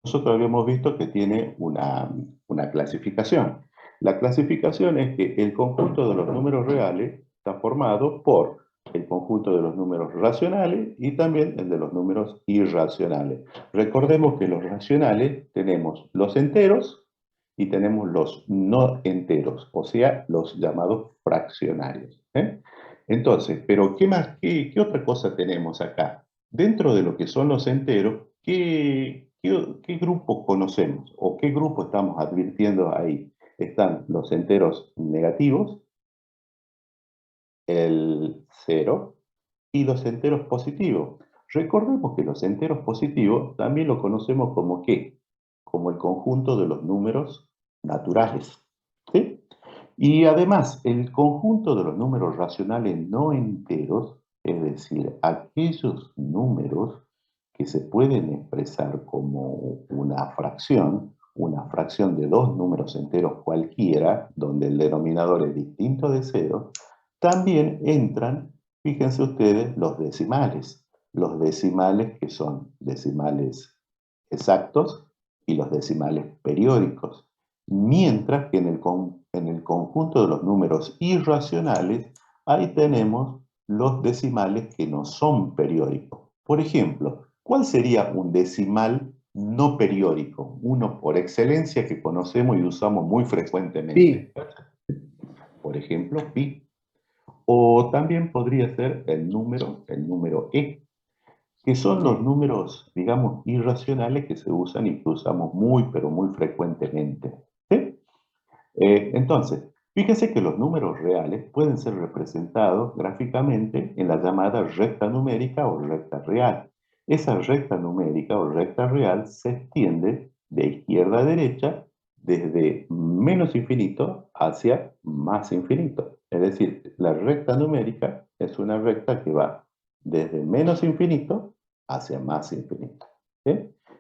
Nosotros habíamos visto que tiene una clasificación. La clasificación es que el conjunto de los números reales está formado por el conjunto de los números racionales y también el de los números irracionales. Recordemos que los racionales tenemos los enteros y tenemos los no enteros, o sea, los llamados fraccionarios. ¿Eh? Entonces, pero ¿qué más? ¿Qué otra cosa tenemos acá? Dentro de lo que son los enteros, ¿qué grupo conocemos o qué grupo estamos advirtiendo ahí? Están los enteros negativos, el cero, y los enteros positivos. Recordemos que los enteros positivos también lo conocemos como ¿qué? Como el conjunto de los números naturales. ¿Sí? Y además, el conjunto de los números racionales no enteros, es decir, aquellos números que se pueden expresar como una fracción de dos números enteros cualquiera, donde el denominador es distinto de cero, también entran, fíjense ustedes, los decimales que son decimales exactos y los decimales periódicos, mientras que en el conjunto de los números irracionales, ahí tenemos los decimales que no son periódicos. Por ejemplo, ¿cuál sería un decimal no periódico? Uno por excelencia que conocemos y usamos muy frecuentemente. Pi. Por ejemplo, pi. O también podría ser el número e, que son los Sí. números, digamos, irracionales que se usan y que usamos muy, pero muy frecuentemente. ¿Sí? Entonces, fíjense que los números reales pueden ser representados gráficamente en la llamada recta numérica o recta real. Esa recta numérica o recta real se extiende de izquierda a derecha desde menos infinito hacia más infinito. Es decir, la recta numérica es una recta que va desde menos infinito hacia más infinito. ¿Sí?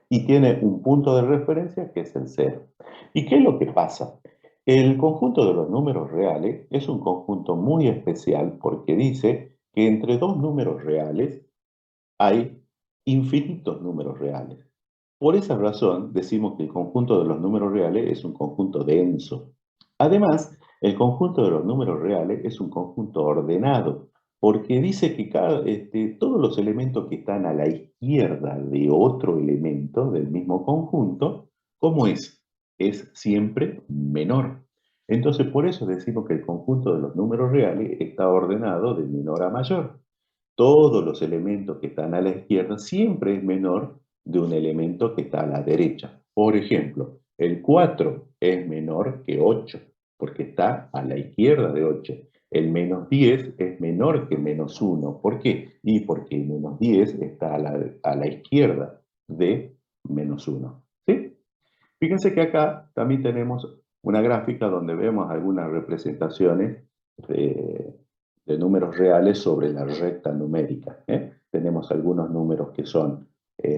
Y tiene un punto de referencia que es el cero. ¿Y qué es lo que pasa? El conjunto de los números reales es un conjunto muy especial porque dice que entre dos números reales hay infinitos números reales. Por esa razón decimos que el conjunto de los números reales es un conjunto denso. Además, el conjunto de los números reales es un conjunto ordenado, porque dice que todos los elementos que están a la izquierda de otro elemento del mismo conjunto, ¿cómo es? Es siempre menor. Entonces, por eso decimos que el conjunto de los números reales está ordenado de menor a mayor. Todos los elementos que están a la izquierda siempre es menor de un elemento que está a la derecha. Por ejemplo, el 4 es menor que 8 porque está a la izquierda de 8. El menos 10 es menor que menos 1. ¿Por qué? Y porque el menos 10 está a la izquierda de menos 1. ¿Sí? Fíjense que acá también tenemos una gráfica donde vemos algunas representaciones de, de números reales sobre la recta numérica. ¿Eh? Tenemos algunos números que son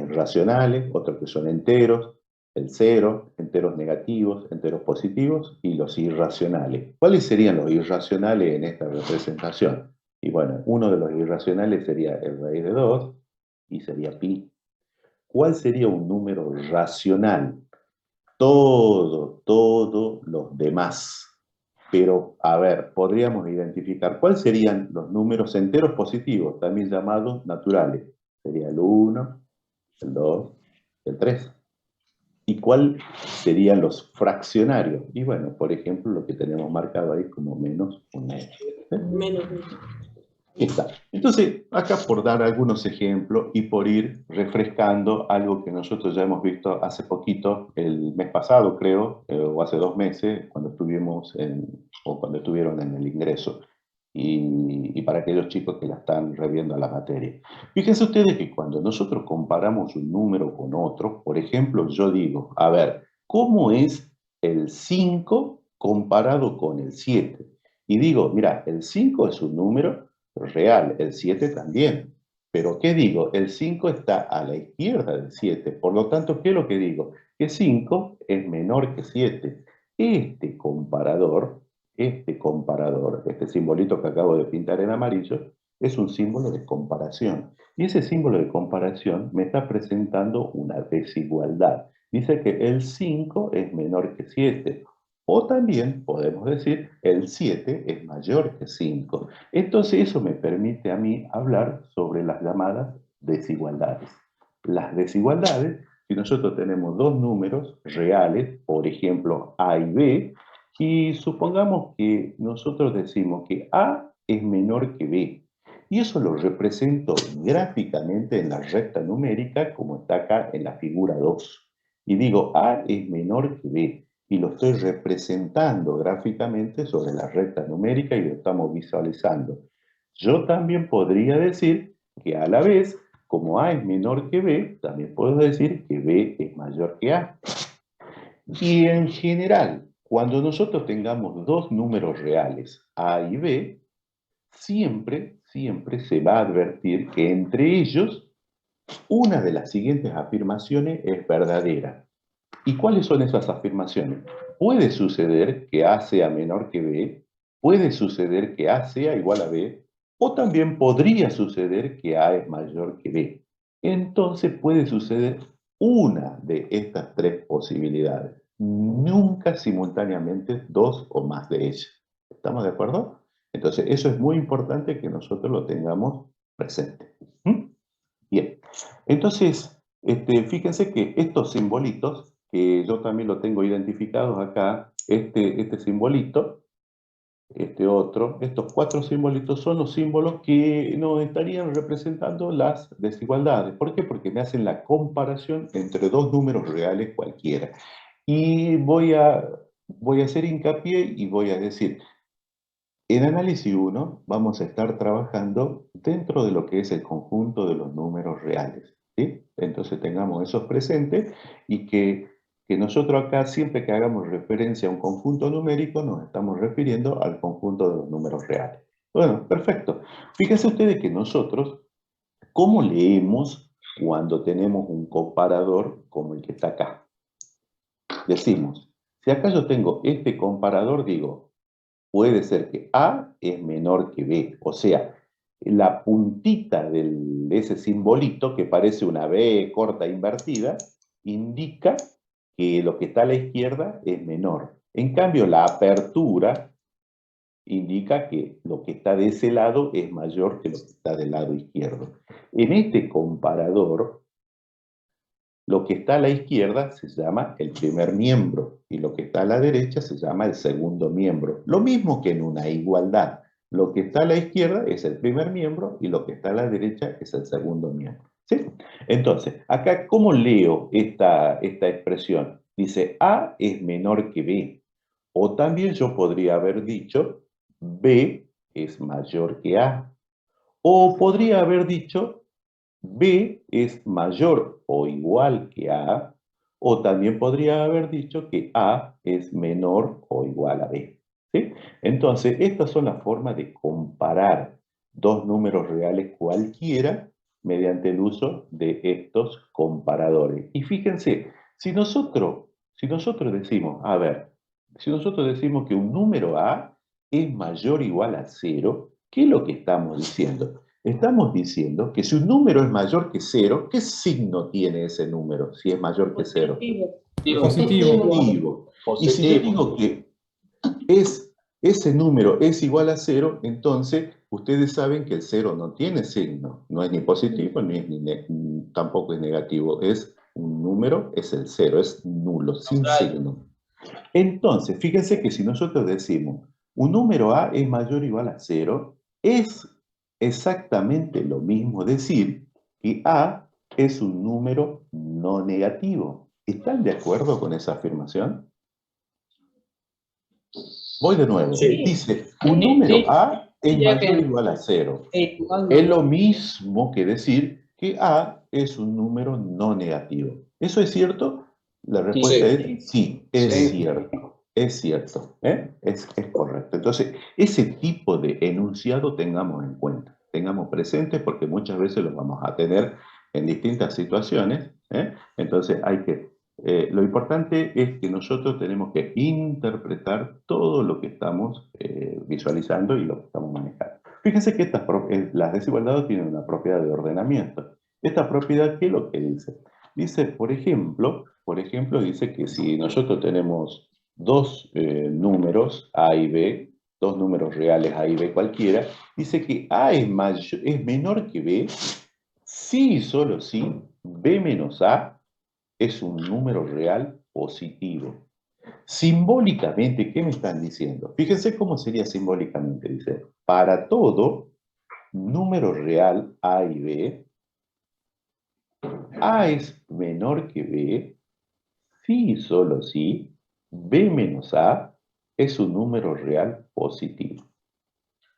racionales, otros que son enteros, el cero, enteros negativos, enteros positivos y los irracionales. ¿Cuáles serían los irracionales en esta representación? Y bueno, uno de los irracionales sería el raíz de 2 y sería pi. ¿Cuál sería un número racional? Todos los demás. Pero, a ver, podríamos identificar cuáles serían los números enteros positivos, también llamados naturales. Sería el 1, el 2, el 3. ¿Y cuál serían los fraccionarios? Y bueno, por ejemplo, lo que tenemos marcado ahí como menos un medio. ¿Eh? Menos. Está. Entonces, acá por dar algunos ejemplos y por ir refrescando algo que nosotros ya hemos visto hace poquito, el mes pasado creo, o hace 2 meses, cuando estuvimos o cuando estuvieron en el ingreso, y para aquellos chicos que la están reviendo a la materia. Fíjense ustedes que cuando nosotros comparamos un número con otro, por ejemplo, yo digo, a ver, ¿cómo es el 5 comparado con el 7? Y digo, mira, el 5 es un número real, el 7 también. Pero ¿qué digo? El 5 está a la izquierda del 7. Por lo tanto, ¿qué es lo que digo? Que 5 es menor que 7. Este simbolito que acabo de pintar en amarillo, es un símbolo de comparación. Y ese símbolo de comparación me está presentando una desigualdad. Dice que el 5 es menor que 7. O también podemos decir el 7 es mayor que 5. Entonces eso me permite a mí hablar sobre las llamadas desigualdades. Las desigualdades, si nosotros tenemos dos números reales, por ejemplo A y B, y supongamos que nosotros decimos que A es menor que B, y eso lo represento gráficamente en la recta numérica, como está acá en la figura 2. Y digo, A es menor que B, y lo estoy representando gráficamente sobre la recta numérica y lo estamos visualizando. Yo también podría decir que a la vez, como A es menor que B, también puedo decir que B es mayor que A. Y en general, cuando nosotros tengamos dos números reales, A y B, siempre se va a advertir que entre ellos una de las siguientes afirmaciones es verdadera. ¿Y cuáles son esas afirmaciones? Puede suceder que A sea menor que B, puede suceder que A sea igual a B, o también podría suceder que A es mayor que B. Entonces puede suceder una de estas tres posibilidades, nunca simultáneamente dos o más de ellas. ¿Estamos de acuerdo? Entonces eso es muy importante que nosotros lo tengamos presente. ¿Mm? Bien, entonces, fíjense que estos simbolitos, que yo también lo tengo identificados acá, este simbolito, este otro, estos cuatro simbolitos son los símbolos que nos estarían representando las desigualdades. ¿Por qué? Porque me hacen la comparación entre dos números reales cualquiera. Y voy a hacer hincapié y voy a decir, en análisis 1 vamos a estar trabajando dentro de lo que es el conjunto de los números reales, ¿sí? Entonces tengamos esos presentes y que nosotros acá siempre que hagamos referencia a un conjunto numérico nos estamos refiriendo al conjunto de los números reales. Bueno, perfecto. Fíjense ustedes que nosotros, ¿cómo leemos cuando tenemos un comparador como el que está acá? Decimos, si acá yo tengo este comparador, digo, puede ser que A es menor que B. O sea, la puntita de ese simbolito que parece una B corta invertida indica que lo que está a la izquierda es menor. En cambio, la apertura indica que lo que está de ese lado es mayor que lo que está del lado izquierdo. En este comparador, lo que está a la izquierda se llama el primer miembro y lo que está a la derecha se llama el segundo miembro. Lo mismo que en una igualdad. Lo que está a la izquierda es el primer miembro y lo que está a la derecha es el segundo miembro. ¿Sí? Entonces, acá, ¿cómo leo esta expresión? Dice, A es menor que B. O también yo podría haber dicho, B es mayor que A. O podría haber dicho, B es mayor o igual que A, o también podría haber dicho que A es menor o igual a B. ¿Sí? Entonces, estas son las formas de comparar dos números reales cualquiera mediante el uso de estos comparadores. Y fíjense, si nosotros decimos, a ver, si nosotros decimos que un número A es mayor o igual a cero, ¿qué es lo que estamos diciendo? Estamos diciendo que si un número es mayor que cero, ¿qué signo tiene ese número si es mayor que cero? Positivo. Positivo. Y si yo Positivo. digo que ese número es igual a cero, entonces ustedes saben que el cero no tiene signo. No es ni positivo ni tampoco es negativo. Es un número, es el cero, es nulo, sin signo. Entonces, fíjense que si nosotros decimos un número A es mayor o igual a cero, es exactamente lo mismo decir que A es un número no negativo. ¿Están de acuerdo con esa afirmación? Voy de nuevo. Sí. Dice, un número A es Diría mayor o que igual a cero. igual Es no. lo mismo que decir que A es un número no negativo. ¿Eso es cierto? La respuesta Sí. es sí, es Sí. cierto. Es cierto. Es correcto. Entonces, ese tipo de enunciado tengamos en cuenta. Tengamos presente porque muchas veces los vamos a tener en distintas situaciones. Entonces, lo importante es que nosotros tenemos que interpretar todo lo que estamos visualizando y lo que estamos manejando. Fíjense que las desigualdades tienen una propiedad de ordenamiento. Esta propiedad, ¿qué es lo que dice? Dice, por ejemplo, dice que si nosotros tenemos dos números, A y B, dos números reales A y B cualquiera, dice que A es menor que B si y solo si B menos A es un número real positivo. Simbólicamente, ¿qué me están diciendo? Fíjense cómo sería simbólicamente. Dice, para todo número real A y B, A es menor que B si y solo si B menos A es un número real positivo.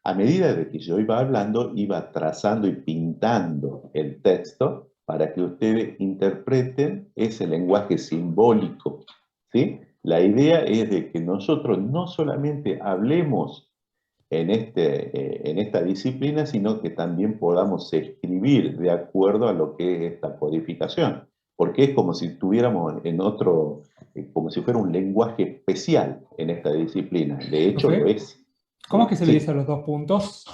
A medida de que yo iba hablando, iba trazando y pintando el texto para que ustedes interpreten ese lenguaje simbólico, ¿sí? La idea es de que nosotros no solamente hablemos en esta disciplina, sino que también podamos escribir de acuerdo a lo que es esta codificación, porque es como si estuviéramos en otro, como si fuera un lenguaje especial en esta disciplina. De hecho, lo Profe, es. ¿cómo es que se le dice a Sí. los 2 puntos?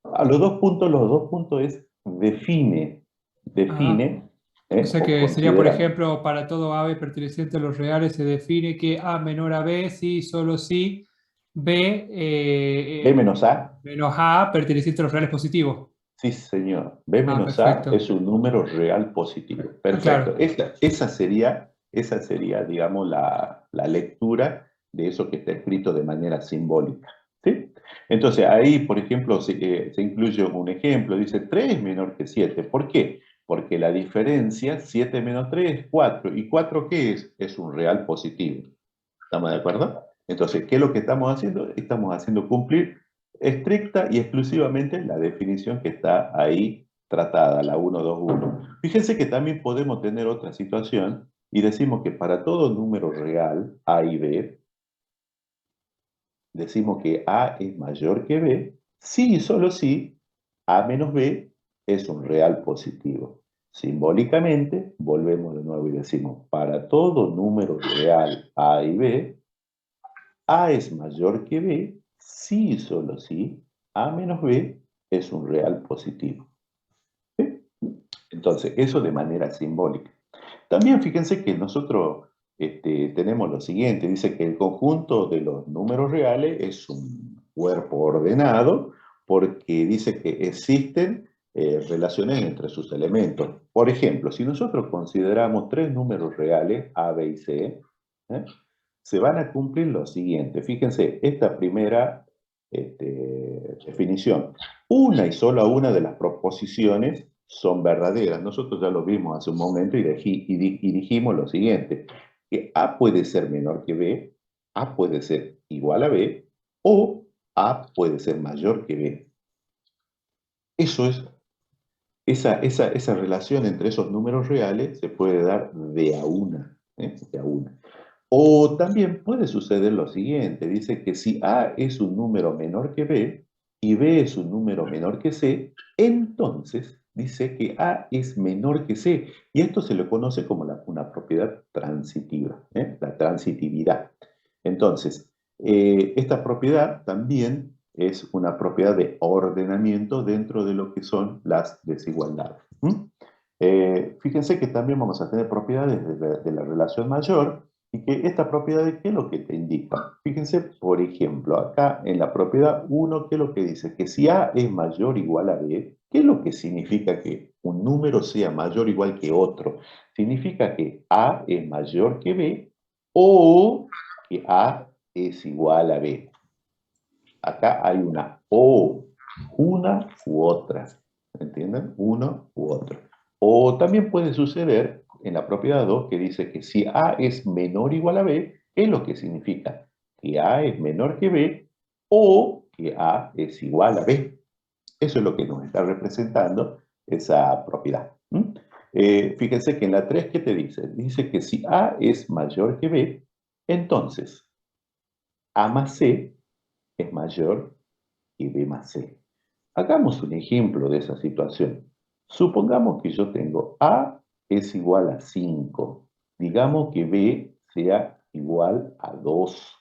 A los dos puntos es define, Ah, define, o sea o que sería, por considera. ejemplo, para todo AB perteneciente a los reales se define que A menor a B, si, solo si B B menos A, menos A perteneciente a los reales positivos. sí señor, B Ah, menos A perfecto. es un número real positivo. Ah, Perfecto, claro. esa sería, digamos, la lectura de eso que está escrito de manera simbólica. ¿Sí? Entonces ahí, por ejemplo, se incluye un ejemplo, dice 3 es menor que 7. ¿Por qué? Porque la diferencia, 7 menos 3 es 4. ¿Y 4 qué es? Es un real positivo. ¿Estamos de acuerdo? Entonces, ¿qué es lo que estamos haciendo? Estamos haciendo cumplir estricta y exclusivamente la definición que está ahí tratada, la 121. Fíjense que también podemos tener otra situación y decimos que para todo número real, A y B, decimos que A es mayor que B, si y solo si A menos B es un real positivo. Simbólicamente, volvemos de nuevo y decimos, para todo número real A y B, A es mayor que B si y solo si A menos B es un real positivo. ¿Sí? Entonces, eso de manera simbólica. También fíjense que nosotros tenemos lo siguiente, dice que el conjunto de los números reales es un cuerpo ordenado porque dice que existen relaciones entre sus elementos. Por ejemplo, si nosotros consideramos tres números reales, A, B y C, ¿eh? Se van a cumplir lo siguiente. Fíjense, esta primera definición. Una y solo una de las proposiciones son verdaderas. Nosotros ya lo vimos hace un momento y dijimos lo siguiente, que A puede ser menor que B, A puede ser igual a B, o A puede ser mayor que B. Eso es, esa relación entre esos números reales se puede dar de a una, de a una. O también puede suceder lo siguiente, dice que si A es un número menor que B y B es un número menor que C, entonces dice que A es menor que C. Y esto se le conoce como una propiedad transitiva, la transitividad. Entonces, esta propiedad también es una propiedad de ordenamiento dentro de lo que son las desigualdades. Fíjense que también vamos a tener propiedades de la relación mayor, y que esta propiedad, ¿qué es lo que te indica? Fíjense, por ejemplo, acá en la propiedad 1, ¿qué es lo que dice? Que si A es mayor o igual a B, ¿qué es lo que significa que un número sea mayor o igual que otro? Significa que A es mayor que B o que A es igual a B. Acá hay una o, una u otra. ¿Entienden? Uno u otro. O también puede suceder en la propiedad 2 que dice que si A es menor o igual a B, ¿qué es lo que significa? Que A es menor que B o que A es igual a B. Eso es lo que nos está representando esa propiedad. Fíjense que en la 3, ¿qué te dice? Dice que si A es mayor que B, entonces A más C es mayor que B más C. Hagamos un ejemplo de esa situación. Supongamos que yo tengo A es igual a 5. Digamos que B sea igual a 2.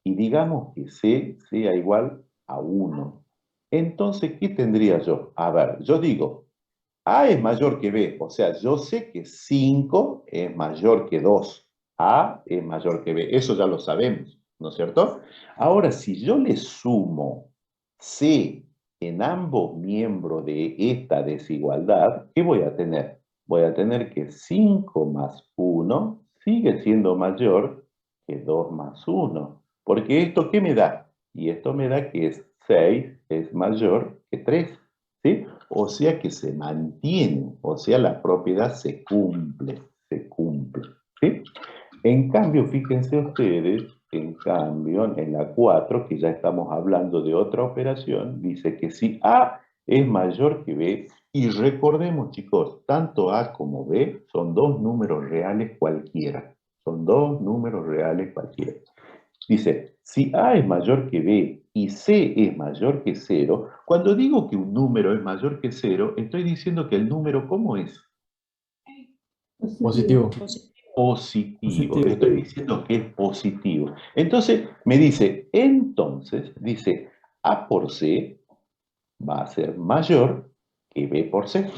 Y digamos que C sea igual a 1. Entonces, ¿qué tendría yo? A ver, yo digo, A es mayor que B, o sea, yo sé que 5 es mayor que 2. A es mayor que B, eso ya lo sabemos, ¿no es cierto? Ahora, si yo le sumo C en ambos miembros de esta desigualdad, ¿qué voy a tener? Voy a tener que 5 más 1 sigue siendo mayor que 2 más 1. Porque esto, ¿qué me da? Y esto me da que 6 es mayor que 3, ¿sí? O sea que se mantiene, o sea, la propiedad se cumple, ¿sí? En cambio, fíjense ustedes, en cambio, en la 4, que ya estamos hablando de otra operación, dice que si A es mayor que B, y recordemos, chicos, tanto A como B son dos números reales cualquiera. Son dos números reales cualquiera. Dice, si A es mayor que B y C es mayor que 0, cuando digo que un número es mayor que 0, estoy diciendo que el número, ¿cómo es? Positivo. Positivo. Estoy diciendo que es positivo. Entonces, me dice, dice, A por C va a ser mayor que B por C.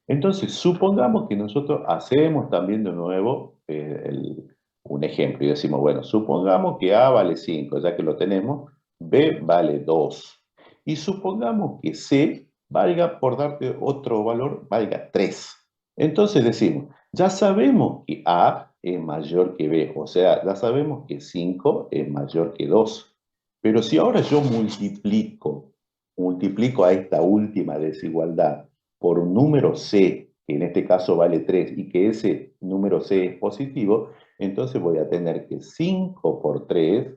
Entonces, supongamos que nosotros hacemos también de nuevo un ejemplo y decimos, bueno, supongamos que A vale 5, ya que lo tenemos, B vale 2. Y supongamos que C valga, por darte otro valor, valga 3. Entonces decimos, ya sabemos que A es mayor que B, o sea, ya sabemos que 5 es mayor que 2. Pero si ahora yo multiplico a esta última desigualdad por un número C, que en este caso vale 3, y que ese número C es positivo, entonces voy a tener que 5 por 3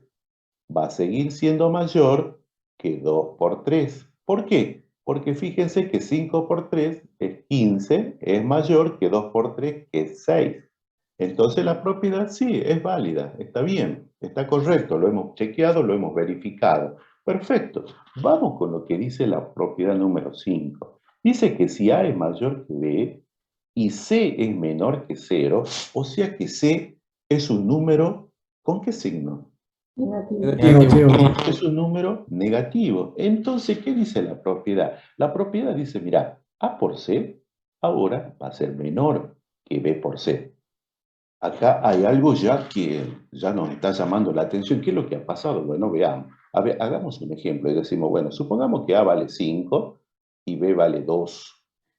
va a seguir siendo mayor que 2 por 3. ¿Por qué? Porque fíjense que 5 por 3 es 15, es mayor que 2 por 3, que es 6. Entonces la propiedad sí, es válida, está bien, está correcto, lo hemos chequeado, lo hemos verificado. Perfecto. Vamos con lo que dice la propiedad número 5. Dice que si A es mayor que B y C es menor que 0, o sea que C es un número, ¿con qué signo? Negativo. Es un número negativo. Entonces, ¿qué dice la propiedad? La propiedad dice, mira, A por C ahora va a ser menor que B por C. Acá hay algo ya que ya nos está llamando la atención. ¿Qué es lo que ha pasado? Bueno, veamos. A ver, hagamos un ejemplo y decimos, bueno, supongamos que A vale 5 y B vale 2.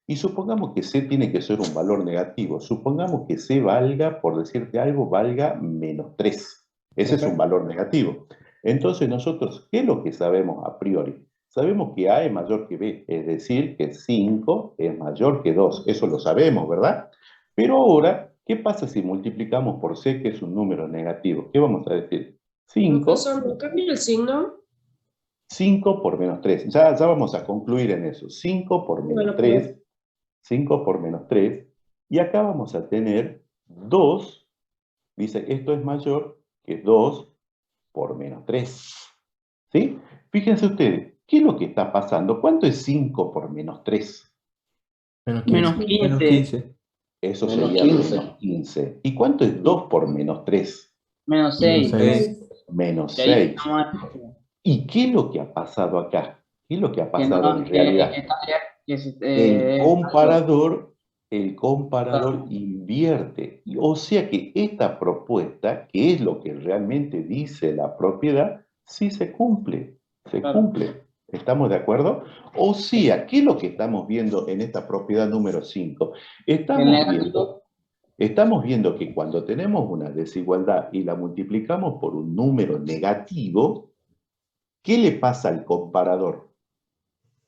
Y supongamos que C tiene que ser un valor negativo. Supongamos que C valga, por decirte algo, valga menos 3. Ese es un valor negativo. Entonces nosotros, ¿qué es lo que sabemos a priori? Sabemos que A es mayor que B, es decir, que 5 es mayor que 2. Eso lo sabemos, ¿verdad? Pero ahora, ¿qué pasa si multiplicamos por C, que es un número negativo? ¿Qué vamos a decir? 5, Profesor, ¿no cambia el signo? 5 por menos 3. Ya vamos a concluir en eso. 5 por menos Bueno, 3, 5 por menos 3. Y acá vamos a tener 2. Dice, esto es mayor que 2 por menos 3. ¿Sí? Fíjense ustedes, ¿qué es lo que está pasando? ¿Cuánto es 5 por menos 3? Menos Menos 15. 15. Menos 15. Eso Menos sería 15. menos 15. ¿Y cuánto es 2 por menos 3? Menos Menos 6. 6. Menos Y ahí 6. estamos ¿Y qué es lo que ha pasado acá? ¿Qué es lo que ha que pasado en no, realidad? El comparador invierte. O sea que esta propuesta, que es lo que realmente dice la propiedad, sí se cumple. Se Claro. cumple. ¿Estamos de acuerdo? O sea, ¿qué es lo que estamos viendo en esta propiedad número 5? Estamos viendo que cuando tenemos una desigualdad y la multiplicamos por un número negativo, ¿qué le pasa al comparador?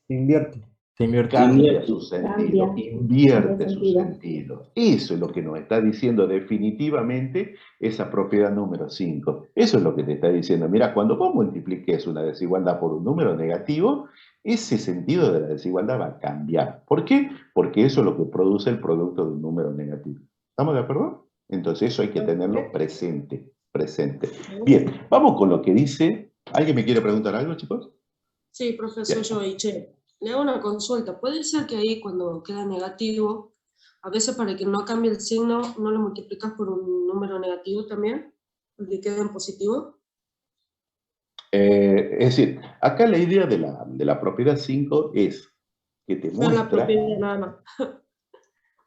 Se invierte. Se invierte. Cambia su sentido, Cambia. invierte Cambia su sentido. sentido. Eso es lo que nos está diciendo definitivamente esa propiedad número 5. Eso es lo que te está diciendo. Mira, cuando vos multipliques una desigualdad por un número negativo, ese sentido de la desigualdad va a cambiar. ¿Por qué? Porque eso es lo que produce el producto de un número negativo. ¿Estamos de acuerdo? Entonces eso hay que tenerlo presente. Bien, vamos con lo que dice. ¿Alguien me quiere preguntar algo, chicos? Sí, profesor Joiche. Le hago una consulta. ¿Puede ser que ahí cuando queda negativo, a veces para que no cambie el signo, no lo multiplicas por un número negativo también? ¿El que quede en positivo? Es decir, acá la idea de la propiedad 5 es que te Ver la muestra, propiedad nada más.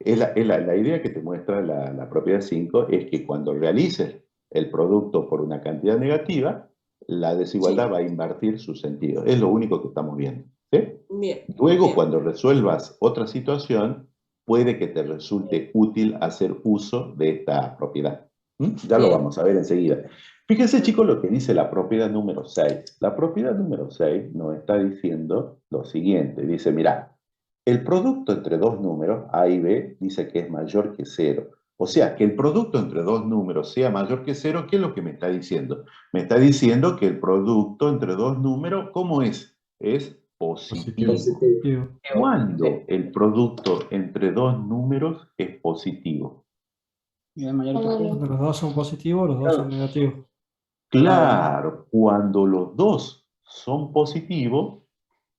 la idea que te muestra la propiedad 5 es que cuando realices el producto por una cantidad negativa, la desigualdad Sí. va a invertir su sentido. Es lo único que estamos viendo. ¿Sí? Bien. Luego, Bien. cuando resuelvas otra situación, puede que te resulte útil hacer uso de esta propiedad. Ya lo Bien. vamos a ver enseguida. Fíjense, chicos, lo que dice la propiedad número 6. La propiedad número 6 nos está diciendo lo siguiente. Dice, mira, el producto entre dos números, A y B, dice que es mayor que 0. O sea, que el producto entre dos números sea mayor que 0, ¿qué es lo que me está diciendo? Me está diciendo que el producto entre dos números, ¿cómo es? Es positivo. Positivo. ¿Cuándo el producto entre dos números es positivo? Cuando los dos son positivos, los dos son negativos. Claro, cuando los dos son positivos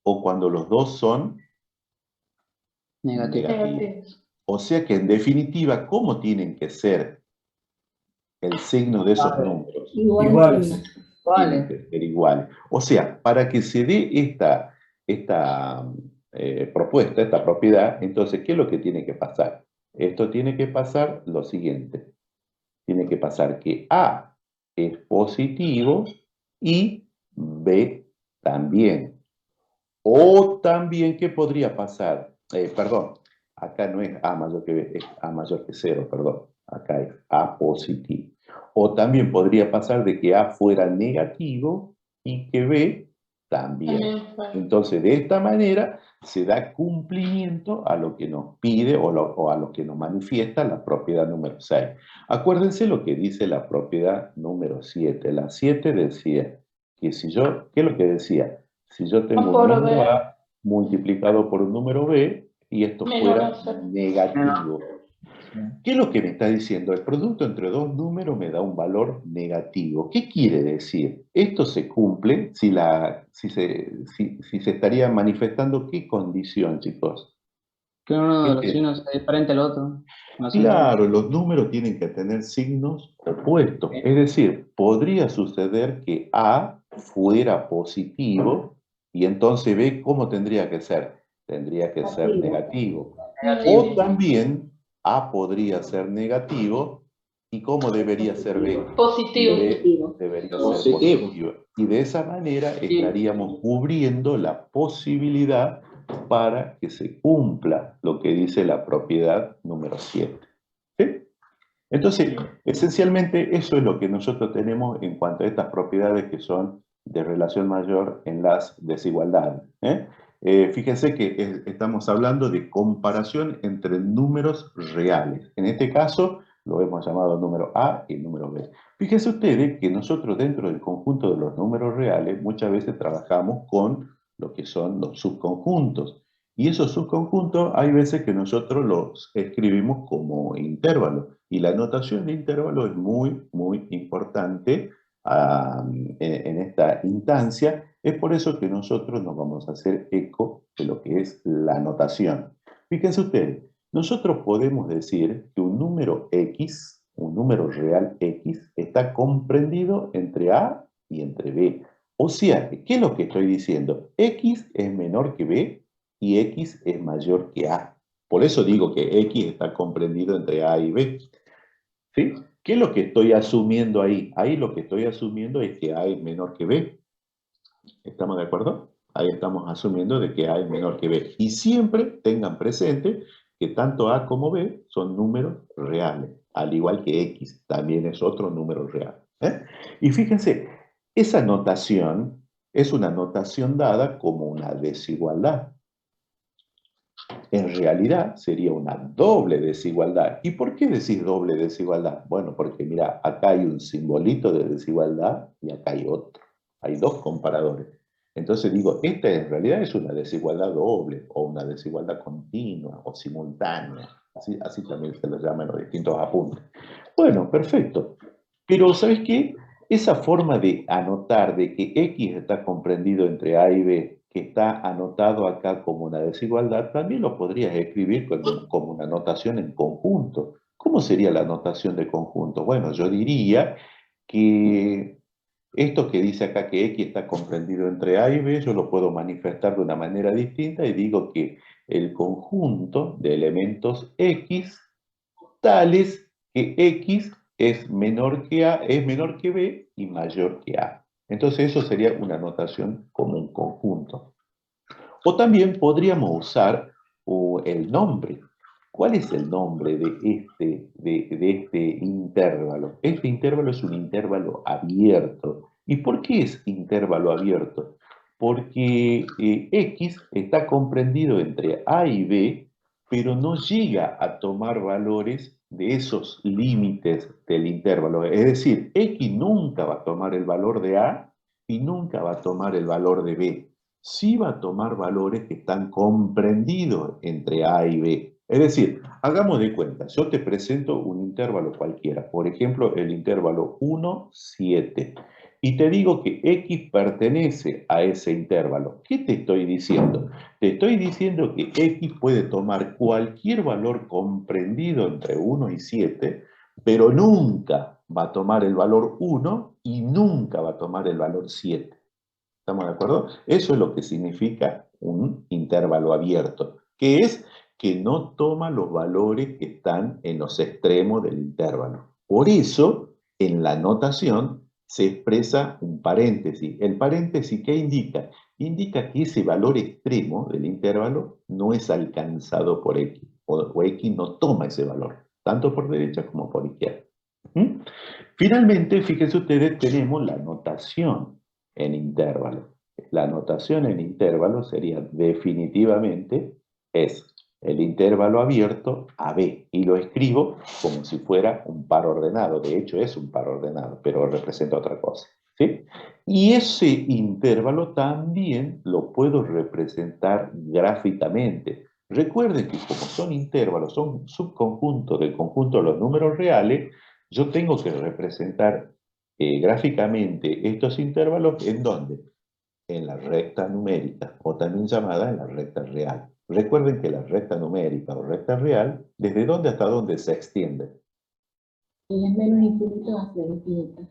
o cuando los dos son negativos. O sea que en definitiva, ¿cómo tienen que ser el signo de esos números? Iguales. Tienen que ser iguales. O sea, para que se dé esta propuesta, esta propiedad, entonces, ¿qué es lo que tiene que pasar? Esto tiene que pasar lo siguiente. Tiene que pasar que A es positivo y B también. O también, ¿qué podría pasar? Perdón, acá no es A mayor que B, es A mayor que 0, perdón. Acá es A positivo. O también podría pasar de que A fuera negativo y que B también. Entonces, de esta manera se da cumplimiento a lo que nos pide o a lo que nos manifiesta la propiedad número 6. Acuérdense lo que dice la propiedad número 7. La 7 decía que si yo, ¿qué es lo que decía? Si yo tengo un número A multiplicado por un número B y esto fuera negativo. ¿Qué es lo que me está diciendo? El producto entre dos números me da un valor negativo. ¿Qué quiere decir? Esto se cumple si se estaría manifestando qué condición, chicos. Que uno de los signos es diferente al otro. No sé. Claro, los números tienen que tener signos opuestos. Es decir, podría suceder que A fuera positivo y entonces B, ¿cómo tendría que ser? Tendría que ser negativo. O también A podría ser negativo y ¿cómo debería ser B? Positivo. B debería ser positivo. Y de esa manera estaríamos cubriendo la posibilidad para que se cumpla lo que dice la propiedad número 7. ¿Sí? Entonces, esencialmente eso es lo que nosotros tenemos en cuanto a estas propiedades que son de relación mayor en las desigualdades. Fíjense que estamos hablando de comparación entre números reales. En este caso, lo hemos llamado número A y número B. Fíjense ustedes que nosotros dentro del conjunto de los números reales muchas veces trabajamos con lo que son los subconjuntos. Y esos subconjuntos hay veces que nosotros los escribimos como intervalos. Y la notación de intervalo es muy, muy importante en esta instancia. Es por eso que nosotros nos vamos a hacer eco de lo que es la notación. Fíjense ustedes, nosotros podemos decir que un número X, un número real X, está comprendido entre A y entre B. O sea, ¿qué es lo que estoy diciendo? X es menor que B y X es mayor que A. Por eso digo que X está comprendido entre A y B. ¿Sí? ¿Qué es lo que estoy asumiendo ahí? Ahí lo que estoy asumiendo es que A es menor que B. ¿Estamos de acuerdo? Ahí estamos asumiendo de que A es menor que B. Y siempre tengan presente que tanto A como B son números reales, al igual que X también es otro número real. Y fíjense, esa notación es una notación dada como una desigualdad. En realidad sería una doble desigualdad. ¿Y por qué decís doble desigualdad? Bueno, porque mira, acá hay un simbolito de desigualdad y acá hay otro. Hay dos comparadores. Entonces digo, esta en realidad es una desigualdad doble o una desigualdad continua o simultánea. Así también se lo llaman los distintos apuntes. Bueno, perfecto. Pero ¿sabes qué? Esa forma de anotar de que X está comprendido entre A y B, que está anotado acá como una desigualdad, también lo podrías escribir como una notación en conjunto. ¿Cómo sería la notación de conjunto? Bueno, yo diría que Esto que dice acá que X está comprendido entre A y B, yo lo puedo manifestar de una manera distinta y digo que el conjunto de elementos X tales que X es menor que A, es menor que B y mayor que A. Entonces eso sería una notación como un conjunto. O también podríamos usar el nombre. ¿Cuál es el nombre de este intervalo? Este intervalo es un intervalo abierto. ¿Y por qué es intervalo abierto? Porque X está comprendido entre A y B, pero no llega a tomar valores de esos límites del intervalo. Es decir, X nunca va a tomar el valor de A y nunca va a tomar el valor de B. Sí va a tomar valores que están comprendidos entre A y B. Es decir, hagamos de cuenta, yo te presento un intervalo cualquiera, por ejemplo, el intervalo 1, 7, y te digo que X pertenece a ese intervalo. ¿Qué te estoy diciendo? Te estoy diciendo que X puede tomar cualquier valor comprendido entre 1 y 7, pero nunca va a tomar el valor 1 y nunca va a tomar el valor 7. ¿Estamos de acuerdo? Eso es lo que significa un intervalo abierto, que es que no toma los valores que están en los extremos del intervalo. Por eso, en la notación se expresa un paréntesis. ¿El paréntesis qué indica? Indica que ese valor extremo del intervalo no es alcanzado por X, o X no toma ese valor, tanto por derecha como por izquierda. ¿Mm? Finalmente, fíjense ustedes, tenemos la notación en intervalo. La notación en intervalo sería definitivamente es el intervalo abierto AB, y lo escribo como si fuera un par ordenado. De hecho es un par ordenado, pero representa otra cosa, ¿sí? Y ese intervalo también lo puedo representar gráficamente. Recuerden que como son intervalos, son subconjuntos del conjunto de los números reales, yo tengo que representar gráficamente estos intervalos, ¿en dónde? En la recta numérica, o también llamada en la recta real. Recuerden que la recta numérica o recta real, ¿desde dónde hasta dónde se extiende? Desde menos infinito hacia infinito.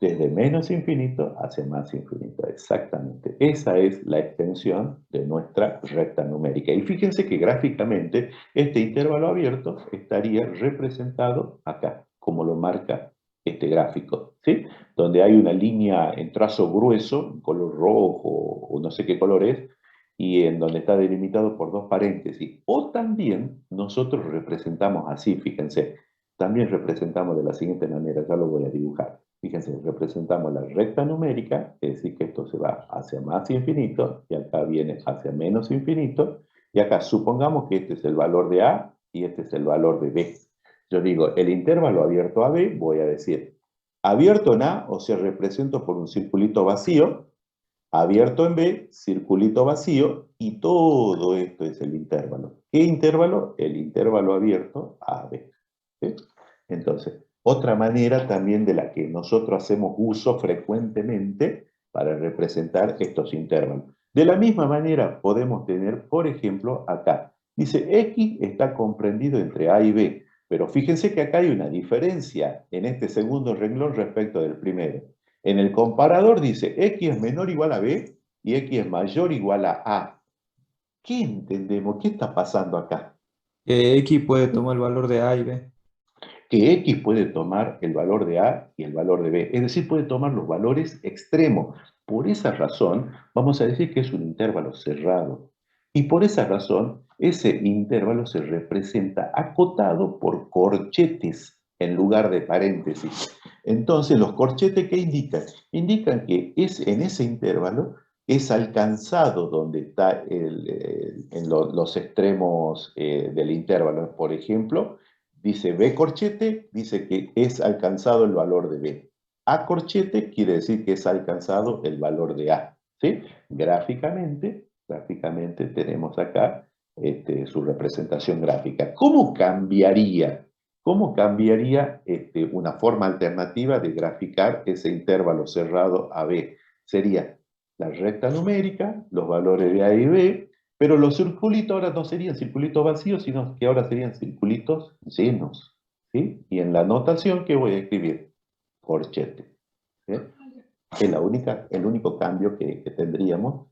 Desde menos infinito hacia más infinito, exactamente. Esa es la extensión de nuestra recta numérica. Y fíjense que gráficamente este intervalo abierto estaría representado acá, como lo marca este gráfico, ¿sí? Donde hay una línea en trazo grueso, color rojo o no sé qué color es, y en donde está delimitado por dos paréntesis. O también nosotros representamos así, fíjense, también representamos de la siguiente manera, ya lo voy a dibujar. Fíjense, representamos la recta numérica, es decir, que esto se va hacia más infinito, y acá viene hacia menos infinito, y acá supongamos que este es el valor de A y este es el valor de B. Yo digo, el intervalo abierto a B, voy a decir, abierto en A, o sea, represento por un circulito vacío, abierto en B, circulito vacío, y todo esto es el intervalo. ¿Qué intervalo? El intervalo abierto a B. ¿Sí? Entonces, otra manera también de la que nosotros hacemos uso frecuentemente para representar estos intervalos. De la misma manera podemos tener, por ejemplo, acá. Dice, X está comprendido entre A y B, pero fíjense que acá hay una diferencia en este segundo renglón respecto del primero. En el comparador dice, X es menor o igual a B y X es mayor o igual a A. ¿Qué entendemos? ¿Qué está pasando acá? X puede tomar el valor de A y B. Que X puede tomar el valor de A y el valor de B, es decir, puede tomar los valores extremos. Por esa razón, vamos a decir que es un intervalo cerrado. Y por esa razón, ese intervalo se representa acotado por corchetes en lugar de paréntesis. Entonces, ¿los corchetes qué indican? Indican que en ese intervalo es alcanzado donde está los extremos del intervalo. Por ejemplo, dice B corchete, dice que es alcanzado el valor de B. A corchete quiere decir que es alcanzado el valor de A. ¿Sí? Gráficamente tenemos acá su representación gráfica. ¿Cómo cambiaría? ¿Cómo cambiaría una forma alternativa de graficar ese intervalo cerrado a B? Sería la recta numérica, los valores de A y B, pero los circulitos ahora no serían circulitos vacíos, sino que ahora serían circulitos llenos. ¿Sí? Y en la notación, ¿qué voy a escribir? Corchete. ¿Sí? Es el único cambio que tendríamos,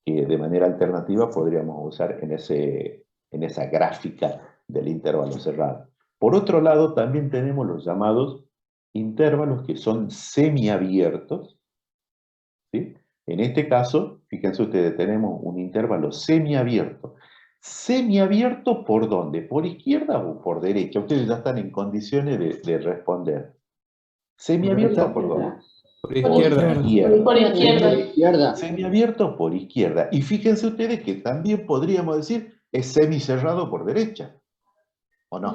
que de manera alternativa podríamos usar en esa gráfica del intervalo cerrado. Por otro lado, también tenemos los llamados intervalos que son semiabiertos, ¿sí? En este caso, fíjense ustedes, tenemos un intervalo semiabierto. ¿Semiabierto por dónde? ¿Por izquierda o por derecha? Ustedes ya están en condiciones de responder. ¿Semiabierto por dónde? Por izquierda. Por izquierda. Izquierda. Semiabierto por izquierda. Y fíjense ustedes que también podríamos decir es semicerrado por derecha. ¿O no?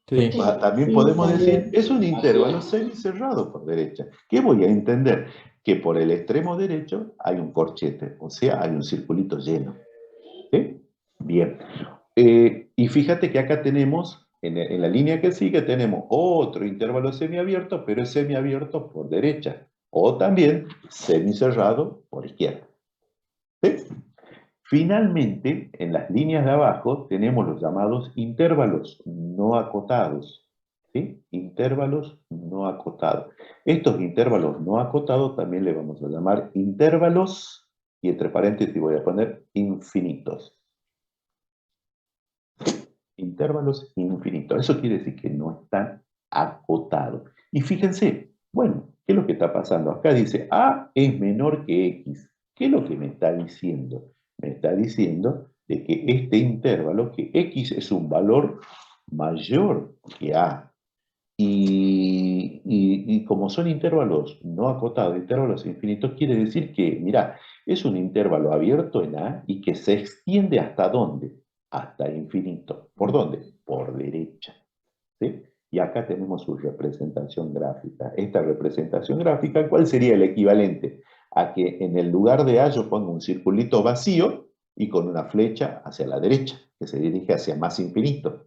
Sí. También Sí, podemos también. decir, es un intervalo semicerrado por derecha. ¿Qué voy a entender? Que por el extremo derecho hay un corchete, o sea, hay un circulito lleno. ¿Sí? Bien. Y fíjate que acá tenemos, en la línea que sigue, tenemos otro intervalo semiabierto, pero es semiabierto por derecha. O también semicerrado por izquierda. ¿Sí? Finalmente, en las líneas de abajo tenemos los llamados intervalos no acotados. ¿Sí? Intervalos no acotados. Estos intervalos no acotados también le vamos a llamar intervalos, y entre paréntesis voy a poner infinitos. Intervalos infinitos. Eso quiere decir que no están acotados. Y fíjense, bueno, ¿qué es lo que está pasando? Acá dice A es menor que X. ¿Qué es lo que me está diciendo? Me está diciendo de que este intervalo, que X es un valor mayor que A. Y como son intervalos no acotados, intervalos infinitos, quiere decir que, mira, es un intervalo abierto en A y que se extiende ¿hasta dónde? Hasta infinito. ¿Por dónde? Por derecha. ¿Sí? Y acá tenemos su representación gráfica. Esta representación gráfica, ¿cuál sería el equivalente? A que en el lugar de A yo pongo un circulito vacío y con una flecha hacia la derecha, que se dirige hacia más infinito.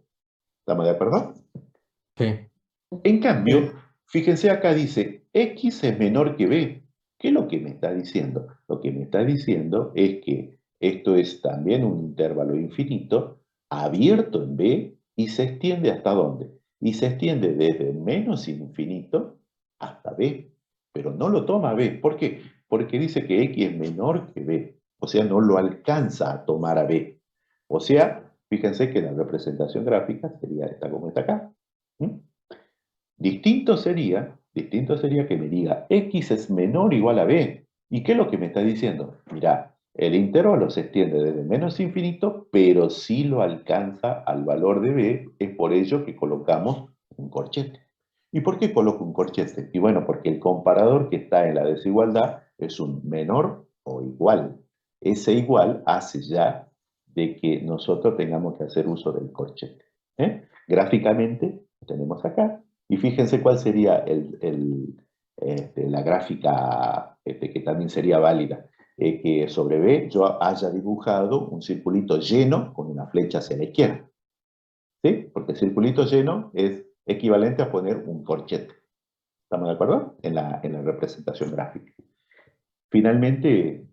¿Estamos de acuerdo? Sí. En cambio, fíjense acá dice, X es menor que B. ¿Qué es lo que me está diciendo? Lo que me está diciendo es que esto es también un intervalo infinito, abierto en B, y se extiende ¿hasta dónde? Y se extiende desde menos infinito hasta B. Pero no lo toma B. ¿Por qué? Porque dice que X es menor que B. O sea, no lo alcanza a tomar a B. O sea, fíjense que la representación gráfica sería esta como está acá. ¿Mm? Distinto sería que me diga X es menor o igual a B. ¿Y qué es lo que me está diciendo? Mirá, el intervalo se extiende desde menos infinito, pero sí lo alcanza al valor de B, es por ello que colocamos un corchete. ¿Y por qué coloco un corchete? Y bueno, porque el comparador que está en la desigualdad es un menor o igual. Ese igual hace ya de que nosotros tengamos que hacer uso del corchete. Gráficamente, lo tenemos acá. Y fíjense cuál sería la gráfica que también sería válida. Que sobre B yo haya dibujado un circulito lleno con una flecha hacia la izquierda. ¿Sí? Porque el circulito lleno es equivalente a poner un corchete. ¿Estamos de acuerdo? En la representación gráfica. Finalmente,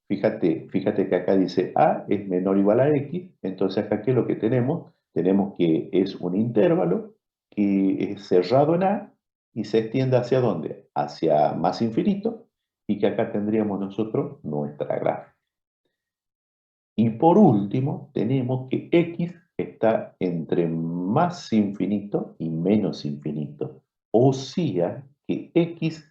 fíjate que acá dice A es menor o igual a X. Entonces acá, ¿qué es lo que tenemos? Tenemos que es un intervalo que es cerrado en A y se extiende ¿hacia dónde? Hacia más infinito, y que acá tendríamos nosotros nuestra gráfica. Y por último, tenemos que X está entre más infinito y menos infinito. O sea, que X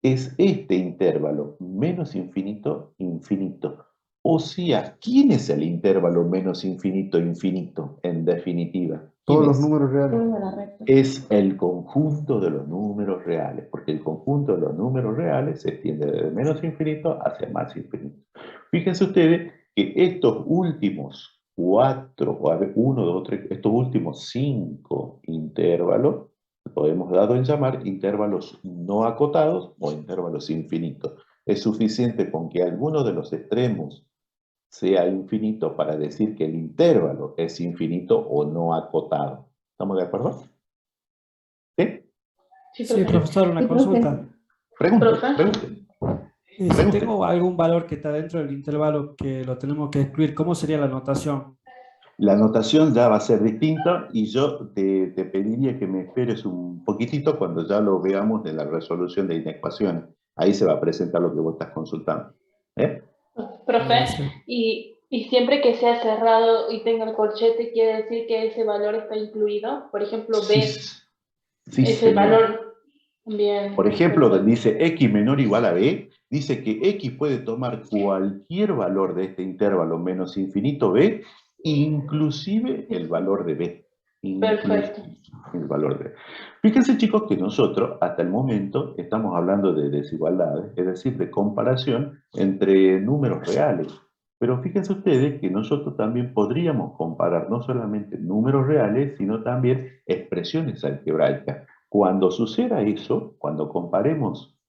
es este intervalo, menos infinito, infinito. O sea, ¿quién es el intervalo menos infinito, infinito, en definitiva? Todos los es? números reales. Toda la recta. Es el conjunto de los números reales, porque el conjunto de los números reales se extiende desde menos infinito hacia más infinito. Fíjense ustedes que estos últimos estos últimos 5 intervalos, podemos dado en llamar intervalos no acotados o intervalos infinitos. Es suficiente con que alguno de los extremos sea infinito para decir que el intervalo es infinito o no acotado. ¿Estamos de acuerdo? ¿Sí? Sí, profesor, una consulta. Pregunte. Si tengo algún valor que está dentro del intervalo que lo tenemos que excluir, ¿cómo sería la notación? La notación ya va a ser distinta y yo te pediría que me esperes un poquitito cuando ya lo veamos de la resolución de inecuaciones. Ahí se va a presentar lo que vos estás consultando. Profe, y siempre que sea cerrado y tenga el corchete, ¿quiere decir que ese valor está incluido? Por ejemplo, B, sí, ese señor. valor. Bien. Por ejemplo, Perfecto. dice x menor o igual a b, dice que x puede tomar cualquier valor de este intervalo menos infinito b, inclusive el valor de b. Perfecto. El valor de b. Fíjense, chicos, que nosotros hasta el momento estamos hablando de desigualdades, es decir, de comparación entre números reales. Pero fíjense ustedes que nosotros también podríamos comparar no solamente números reales, sino también expresiones algebraicas. Cuando suceda eso, cuando comparemos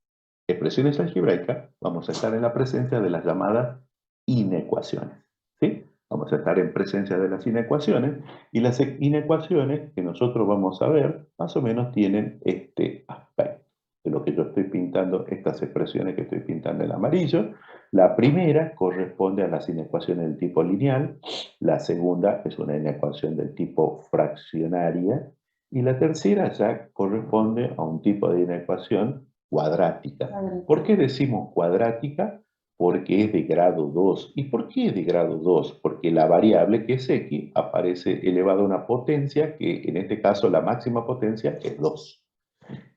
expresiones algebraicas, vamos a estar en la presencia de las llamadas inecuaciones. ¿Sí? Vamos a estar en presencia de las inecuaciones, y las inecuaciones que nosotros vamos a ver, más o menos tienen este aspecto de lo que yo estoy pintando, estas expresiones que estoy pintando en amarillo. La primera corresponde a las inecuaciones del tipo lineal, la segunda es una inecuación del tipo fraccionaria, y la tercera ya corresponde a un tipo de inecuación cuadrática. ¿Por qué decimos cuadrática? Porque es de grado 2. ¿Y por qué es de grado 2? Porque la variable que es x aparece elevada a una potencia que en este caso la máxima potencia es 2.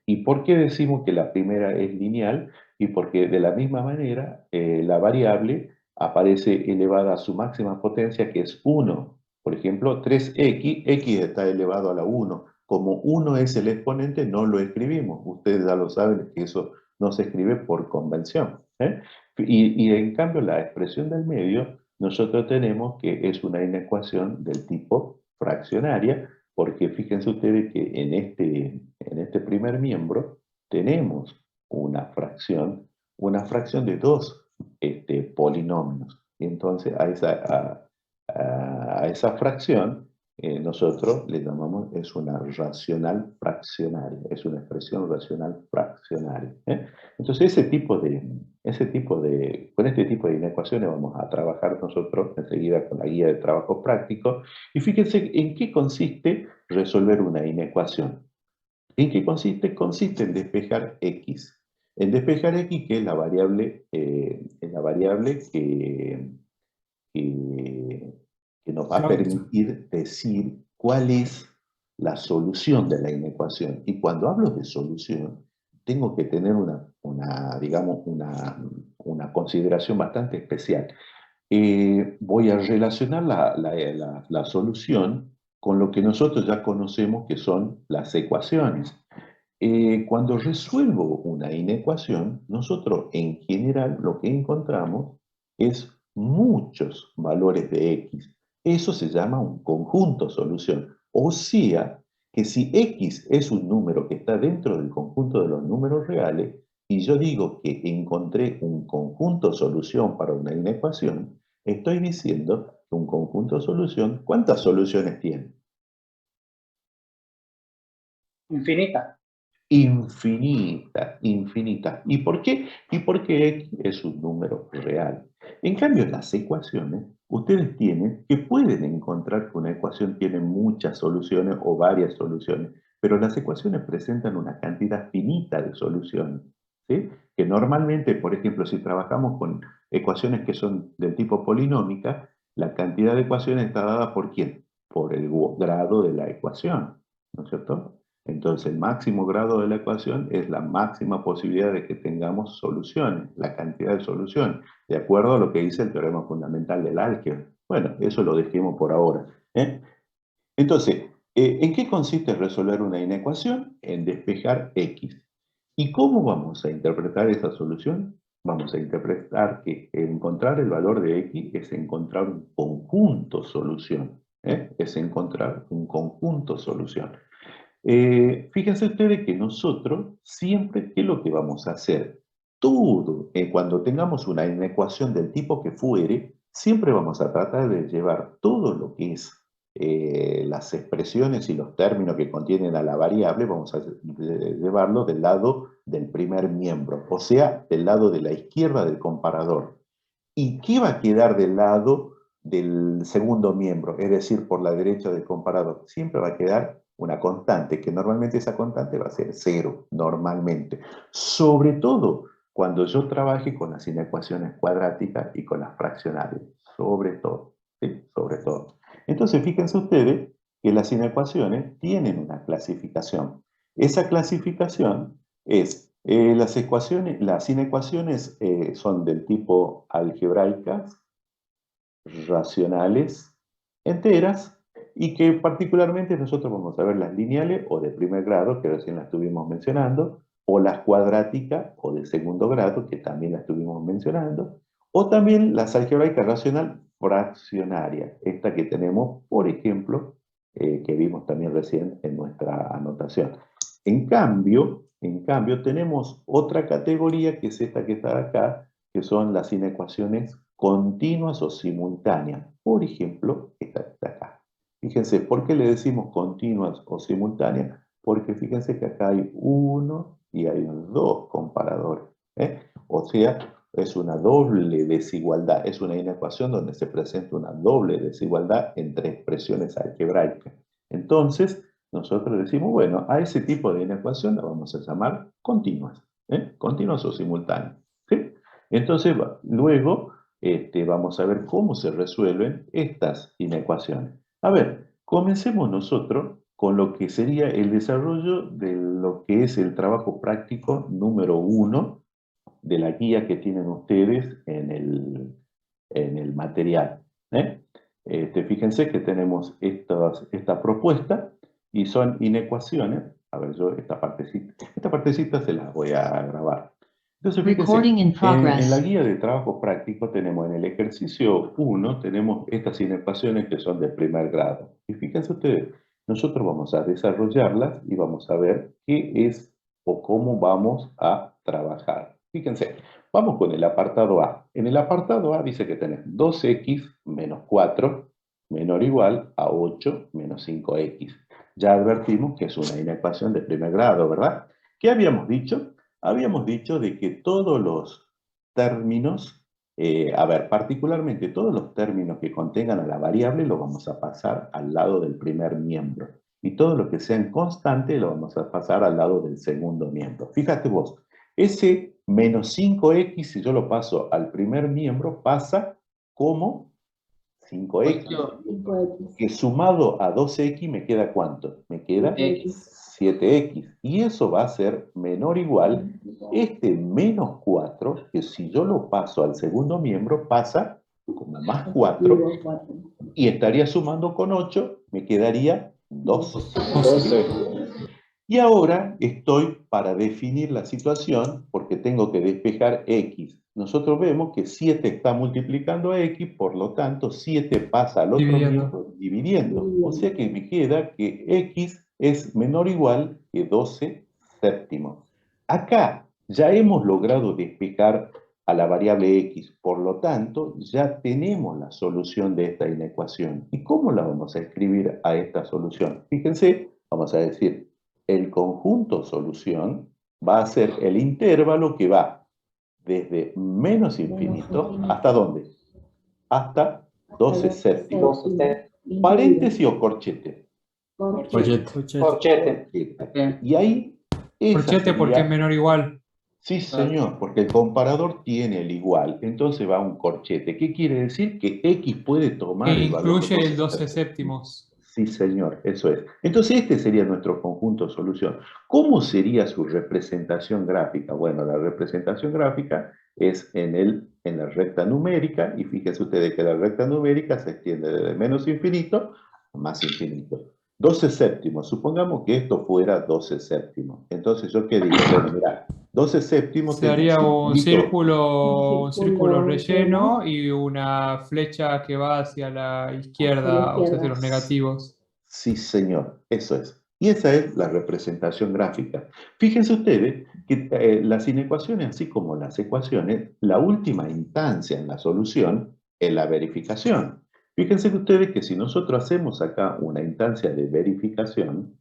¿Y por qué decimos que la primera es lineal? Y porque de la misma manera la variable aparece elevada a su máxima potencia que es 1. Por ejemplo, 3x, x está elevado a la 1. Como 1 es el exponente, no lo escribimos. Ustedes ya lo saben que eso no se escribe por convención. Y en cambio la expresión del medio, nosotros tenemos que es una inecuación del tipo fraccionaria, porque fíjense ustedes que en este primer miembro tenemos una fracción de dos polinomios. Y entonces a esa fracción nosotros le llamamos, es una racional fraccionaria, es una expresión racional fraccionaria. Entonces con este tipo de inecuaciones vamos a trabajar nosotros enseguida con la guía de trabajo práctico. Y fíjense en qué consiste resolver una inecuación. ¿En qué consiste? Consiste en despejar x. En despejar x, que es la variable, que nos va a permitir decir cuál es la solución de la inecuación. Y cuando hablo de solución, tengo que tener digamos, una consideración bastante especial. Voy a relacionar la solución con lo que nosotros ya conocemos que son las ecuaciones. Cuando resuelvo una inecuación, nosotros en general lo que encontramos es muchos valores de x. Eso se llama un conjunto solución. O sea, que si x es un número que está dentro del conjunto de los números reales, y yo digo que encontré un conjunto solución para una inecuación, estoy diciendo que un conjunto solución, ¿cuántas soluciones tiene? Infinita. Infinita, infinita. ¿Y por qué? Y porque x es un número real. En cambio, en las ecuaciones, ustedes tienen que pueden encontrar que una ecuación tiene muchas soluciones o varias soluciones, pero las ecuaciones presentan una cantidad finita de soluciones, ¿sí? Que normalmente, por ejemplo, si trabajamos con ecuaciones que son del tipo polinómica, la cantidad de ecuaciones está dada ¿por quién? Por el grado de la ecuación, ¿no es cierto? Entonces, el máximo grado de la ecuación es la máxima posibilidad de que tengamos soluciones, la cantidad de soluciones, de acuerdo a lo que dice el teorema fundamental del álgebra. Bueno, eso lo dejemos por ahora. Entonces, ¿en qué consiste resolver una inecuación? En despejar x. ¿Y cómo vamos a interpretar esa solución? Vamos a interpretar que encontrar el valor de x es encontrar un conjunto solución. Es encontrar un conjunto solución. Fíjense ustedes que nosotros siempre, ¿qué es lo que vamos a hacer? Todo, cuando tengamos una inecuación del tipo que fuere, siempre vamos a tratar de llevar todo lo que es las expresiones y los términos que contienen a la variable, vamos a llevarlo del lado del primer miembro, o sea, del lado de la izquierda del comparador. ¿Y qué va a quedar del lado del segundo miembro? Es decir, por la derecha del comparador. Siempre va a quedar una constante, que normalmente esa constante va a ser 0, normalmente. Sobre todo cuando yo trabaje con las inecuaciones cuadráticas y con las fraccionarias, sobre todo, ¿sí? Sobre todo. Entonces, fíjense ustedes que las inecuaciones tienen una clasificación. Esa clasificación es, las inecuaciones son del tipo algebraicas, racionales, enteras, y que particularmente nosotros vamos a ver las lineales o de primer grado, que recién las estuvimos mencionando, o las cuadráticas o de segundo grado, que también las estuvimos mencionando, o también las algebraicas racional fraccionaria, esta que tenemos, por ejemplo, que vimos también recién en nuestra anotación. En cambio, tenemos otra categoría, que es esta que está acá, que son las inecuaciones continuas o simultáneas. Por ejemplo, esta que está acá. Fíjense, ¿por qué le decimos continuas o simultáneas? Porque fíjense que acá hay uno y hay dos comparadores. O sea, es una doble desigualdad. Es una inecuación donde se presenta una doble desigualdad entre expresiones algebraicas. Entonces, nosotros decimos, bueno, a ese tipo de inecuación la vamos a llamar continuas. Continuas o simultáneas. ¿Sí? Entonces, luego vamos a ver cómo se resuelven estas inecuaciones. A ver, comencemos nosotros con lo que sería el desarrollo de lo que es el trabajo práctico número 1 de la guía que tienen ustedes en el material. Fíjense que tenemos esta propuesta y son inecuaciones. A ver, yo esta partecita se las voy a grabar. Entonces, fíjense, en la guía de trabajo práctico tenemos en el ejercicio 1, tenemos estas inecuaciones que son de primer grado. Y fíjense ustedes, nosotros vamos a desarrollarlas y vamos a ver qué es o cómo vamos a trabajar. Fíjense, vamos con el apartado A. En el apartado A dice que tenés 2x menos 4 menor o igual a 8 menos 5x. Ya advertimos que es una inecuación de primer grado, ¿verdad? ¿Qué habíamos dicho? Habíamos dicho de que todos los términos, particularmente todos los términos que contengan a la variable lo vamos a pasar al lado del primer miembro. Y todo lo que sean constantes lo vamos a pasar al lado del segundo miembro. Fíjate vos, ese menos 5x, si yo lo paso al primer miembro, pasa como 5x, 5x. que sumado a 12x me queda ¿cuánto? Me queda 7x. Y eso va a ser menor o igual, este menos 4, que si yo lo paso al segundo miembro, pasa como más 4, y estaría sumando con 8, me quedaría 12. Y ahora estoy para definir la situación porque tengo que despejar x. Nosotros vemos que 7 está multiplicando a x, por lo tanto 7 pasa al otro miembro dividiendo. O sea que me queda que x es menor o igual que 12 séptimos. Acá ya hemos logrado despejar a la variable x, por lo tanto ya tenemos la solución de esta inecuación. ¿Y cómo la vamos a escribir a esta solución? Fíjense, vamos a decir, el conjunto solución va a ser el intervalo que va desde menos infinito, ¿hasta dónde? Hasta 12 séptimos. ¿Paréntesis o corchete? Corchete. Y ahí... Corchete porque es menor o igual. Sí, señor, porque el comparador tiene el igual, entonces va un corchete. ¿Qué quiere decir? Que x puede tomar E el valor incluye de el 12 séptimos. Sí, señor, eso es. Entonces, este sería nuestro conjunto solución. ¿Cómo sería su representación gráfica? Bueno, la representación gráfica es en la recta numérica, y fíjense ustedes que la recta numérica se extiende desde menos infinito a más infinito. 12 séptimos, supongamos que esto fuera 12 séptimos. Entonces, ¿yo qué digo? Bueno, mirá, 12 séptimos... Se haría un círculo círculo relleno y una flecha que va hacia la izquierda, o sea, hacia los negativos. Sí, señor, eso es. Y esa es la representación gráfica. Fíjense ustedes que las inecuaciones, así como las ecuaciones, la última instancia en la solución es la verificación. Fíjense ustedes que si nosotros hacemos acá una instancia de verificación,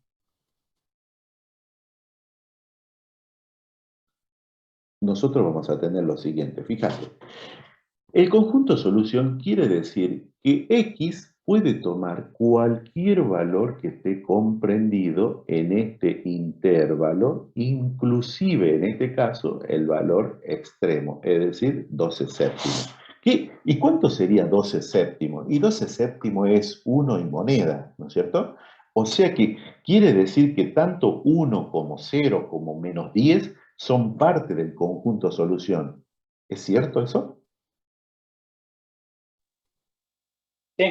nosotros vamos a tener lo siguiente. Fíjate, el conjunto solución quiere decir que x puede tomar cualquier valor que esté comprendido en este intervalo, inclusive en este caso el valor extremo, es decir, 12 séptimos. ¿Y cuánto sería 12 séptimos? Y 12 séptimos es 1 y moneda, ¿no es cierto? O sea que quiere decir que tanto 1 como 0 como menos 10 son parte del conjunto solución. ¿Es cierto eso? Sí.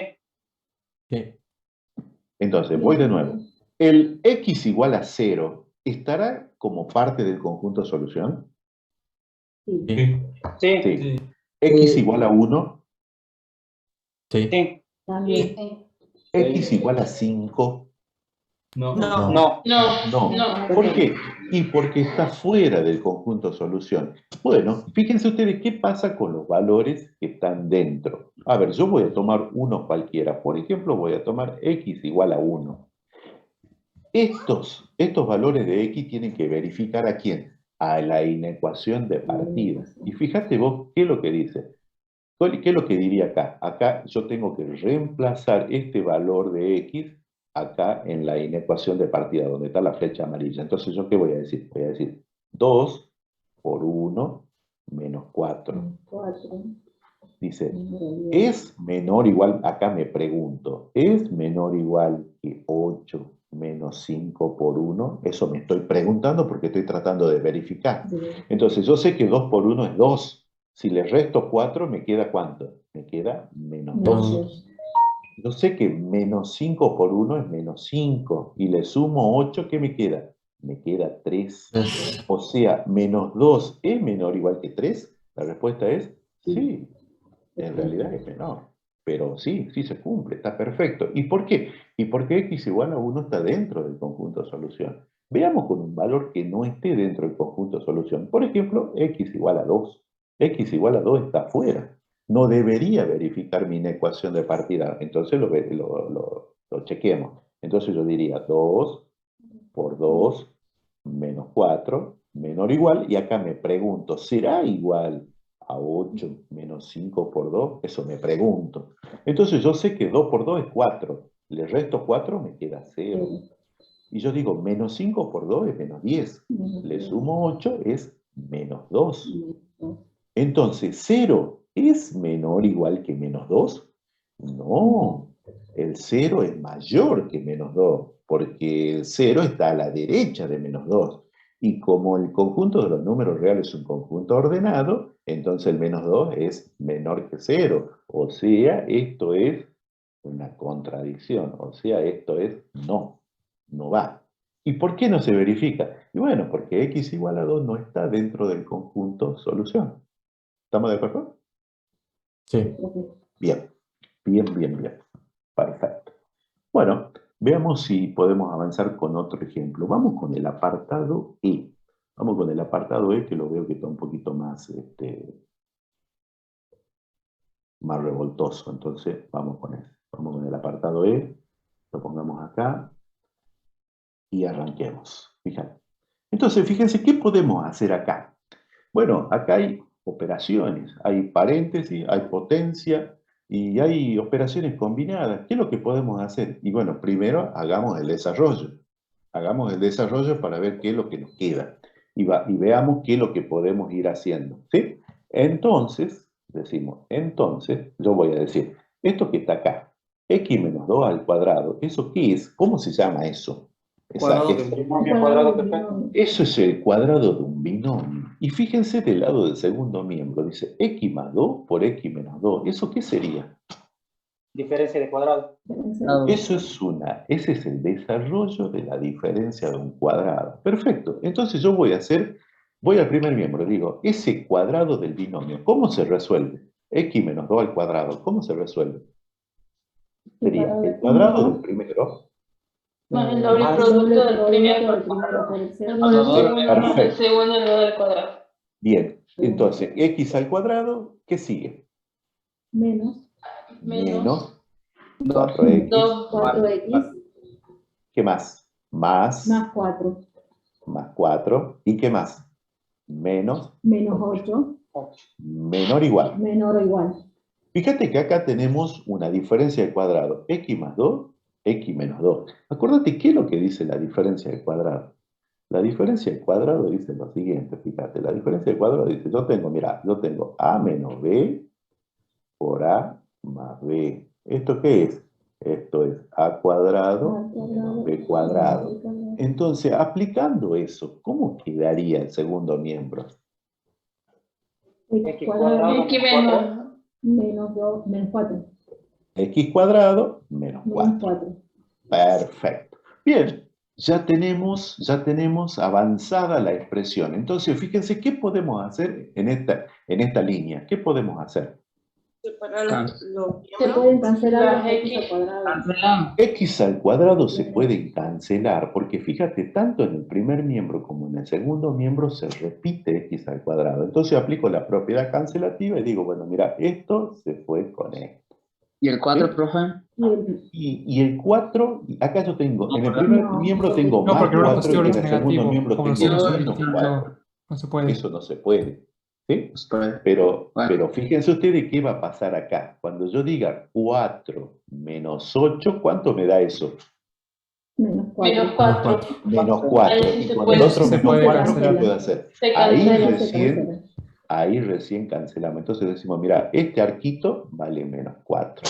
Sí. Entonces, voy de nuevo. ¿El x igual a 0 estará como parte del conjunto solución? Sí. Sí. Sí. Sí. ¿X igual a 1? Sí. Sí. También. ¿X igual a 5? No. No. No. No. No. ¿Por qué? Y porque está fuera del conjunto solución. Bueno, fíjense ustedes qué pasa con los valores que están dentro. A ver, yo voy a tomar uno cualquiera. Por ejemplo, voy a tomar x igual a 1. Estos valores de x tienen que verificar a quién, a la inecuación de partida. Y fíjate vos qué es lo que dice. ¿Qué es lo que diría acá? Acá yo tengo que reemplazar este valor de x acá en la inecuación de partida, donde está la flecha amarilla. Entonces, ¿yo qué voy a decir? Voy a decir 2 por 1 menos 4. 4. Dice, ¿es menor o igual? Acá me pregunto, ¿es menor o igual que 8 menos 5 por 1? Eso me estoy preguntando porque estoy tratando de verificar. Entonces, yo sé que 2 por 1 es 2. Si le resto 4, ¿me queda cuánto? Me queda menos 2. Yo sé que menos 5 por 1 es menos 5. Y le sumo 8, ¿qué me queda? Me queda 3. O sea, menos 2 es menor o igual que 3. La respuesta es sí. En realidad es menor. Pero sí, sí se cumple, está perfecto. ¿Y por qué? Y porque x igual a 1 está dentro del conjunto solución. Veamos con un valor que no esté dentro del conjunto solución. Por ejemplo, x igual a 2. X igual a 2 está fuera. No debería verificar mi inecuación de partida. Entonces lo chequeemos. Entonces yo diría 2 por 2 menos 4 menor o igual. Y acá me pregunto, ¿será igual a 8 menos 5 por 2? Eso me pregunto. Entonces yo sé que 2 por 2 es 4. Le resto 4, me queda 0. Y yo digo, menos 5 por 2 es menos 10. Le sumo 8, es menos 2. Entonces, 0 ¿es menor o igual que menos 2? No. El 0 es mayor que menos 2, porque el 0 está a la derecha de menos 2. Y como el conjunto de los números reales es un conjunto ordenado, entonces el menos 2 es menor que 0. O sea, esto es una contradicción. O sea, esto es no. No va. ¿Y por qué no se verifica? Y bueno, porque x igual a 2 no está dentro del conjunto solución. ¿Estamos de acuerdo? Sí. Bien, bien. Perfecto. Bueno, veamos si podemos avanzar con otro ejemplo. Vamos con el apartado E. Vamos con el apartado E, que lo veo que está un poquito más, más revoltoso. Entonces, vamos con él. Vamos con el apartado E. Lo pongamos acá. Y arranquemos. Fíjate. Entonces, fíjense, ¿qué podemos hacer acá? Bueno, acá hay operaciones, hay paréntesis, hay potencia y hay operaciones combinadas. ¿Qué es lo que podemos hacer? Y bueno, primero hagamos el desarrollo. Hagamos el desarrollo para ver qué es lo que nos queda. Y veamos qué es lo que podemos ir haciendo. ¿Sí? Entonces, entonces, yo voy a decir, esto que está acá, x menos 2 al cuadrado, ¿eso qué es? ¿Cómo se llama eso? Eso es el cuadrado de un binomio. Y fíjense del lado del segundo miembro, dice x más 2 por x menos 2. ¿Eso qué sería? Diferencia de cuadrado. Ese es el desarrollo de la diferencia de un cuadrado. Perfecto. Entonces yo voy al primer miembro, digo, ese cuadrado del binomio, ¿cómo se resuelve? X menos 2 al cuadrado, ¿cómo se resuelve? Sería el cuadrado del primero. Más el doble producto del primero por el segundo elevado al cuadrado. Bien, entonces, x al cuadrado, ¿qué sigue? Menos 4x. 4x. ¿Qué más? Más 4. Más 4. ¿Y qué más? Menos 8. menor o igual. Menor o igual. Fíjate que acá tenemos una diferencia de cuadrado, x más 2, x menos 2. Acuérdate, ¿qué es lo que dice la diferencia de cuadrado? La diferencia de cuadrado dice lo siguiente, fíjate, la diferencia de cuadrado dice, yo tengo a menos b por a más b. ¿Esto qué es? Esto es a cuadrado menos b cuadrado. Entonces, aplicando eso, ¿cómo quedaría el segundo miembro? X cuadrado X menos. menos 2, menos 4. X cuadrado menos Menos 4. 4. Perfecto. Bien, ya tenemos avanzada la expresión. Entonces, fíjense, ¿qué podemos hacer en esta línea? ¿Qué podemos hacer? Separar los Se miembros. pueden cancelar Las los x X. al cuadrado. Cancelamos. X al cuadrado se pueden cancelar, porque fíjate, tanto en el primer miembro como en el segundo miembro se repite X al cuadrado. Entonces aplico la propiedad cancelativa y digo, bueno, mira, esto se fue con esto. ¿Y el 4, ¿Sí? profe? Y el 4, acá yo tengo, No, en el primer no, miembro tengo No, más porque uno es 4 positivo, y el en otro el es segundo negativo. miembro Como los tengo signos son menos distintos, 4. no se puede. Eso no se puede. ¿Sí? Bueno. Pero fíjense ustedes qué va a pasar acá. Cuando yo diga 4 menos 8, ¿cuánto me da eso? Menos 4. Menos 4. Menos 4. Ahí sí Y se cuando el puede. otro Se menos puede 4, ¿qué cancelar. puedo hacer? Se Ahí cancela. recién cancelamos. Entonces decimos, mira, este arquito vale menos 4.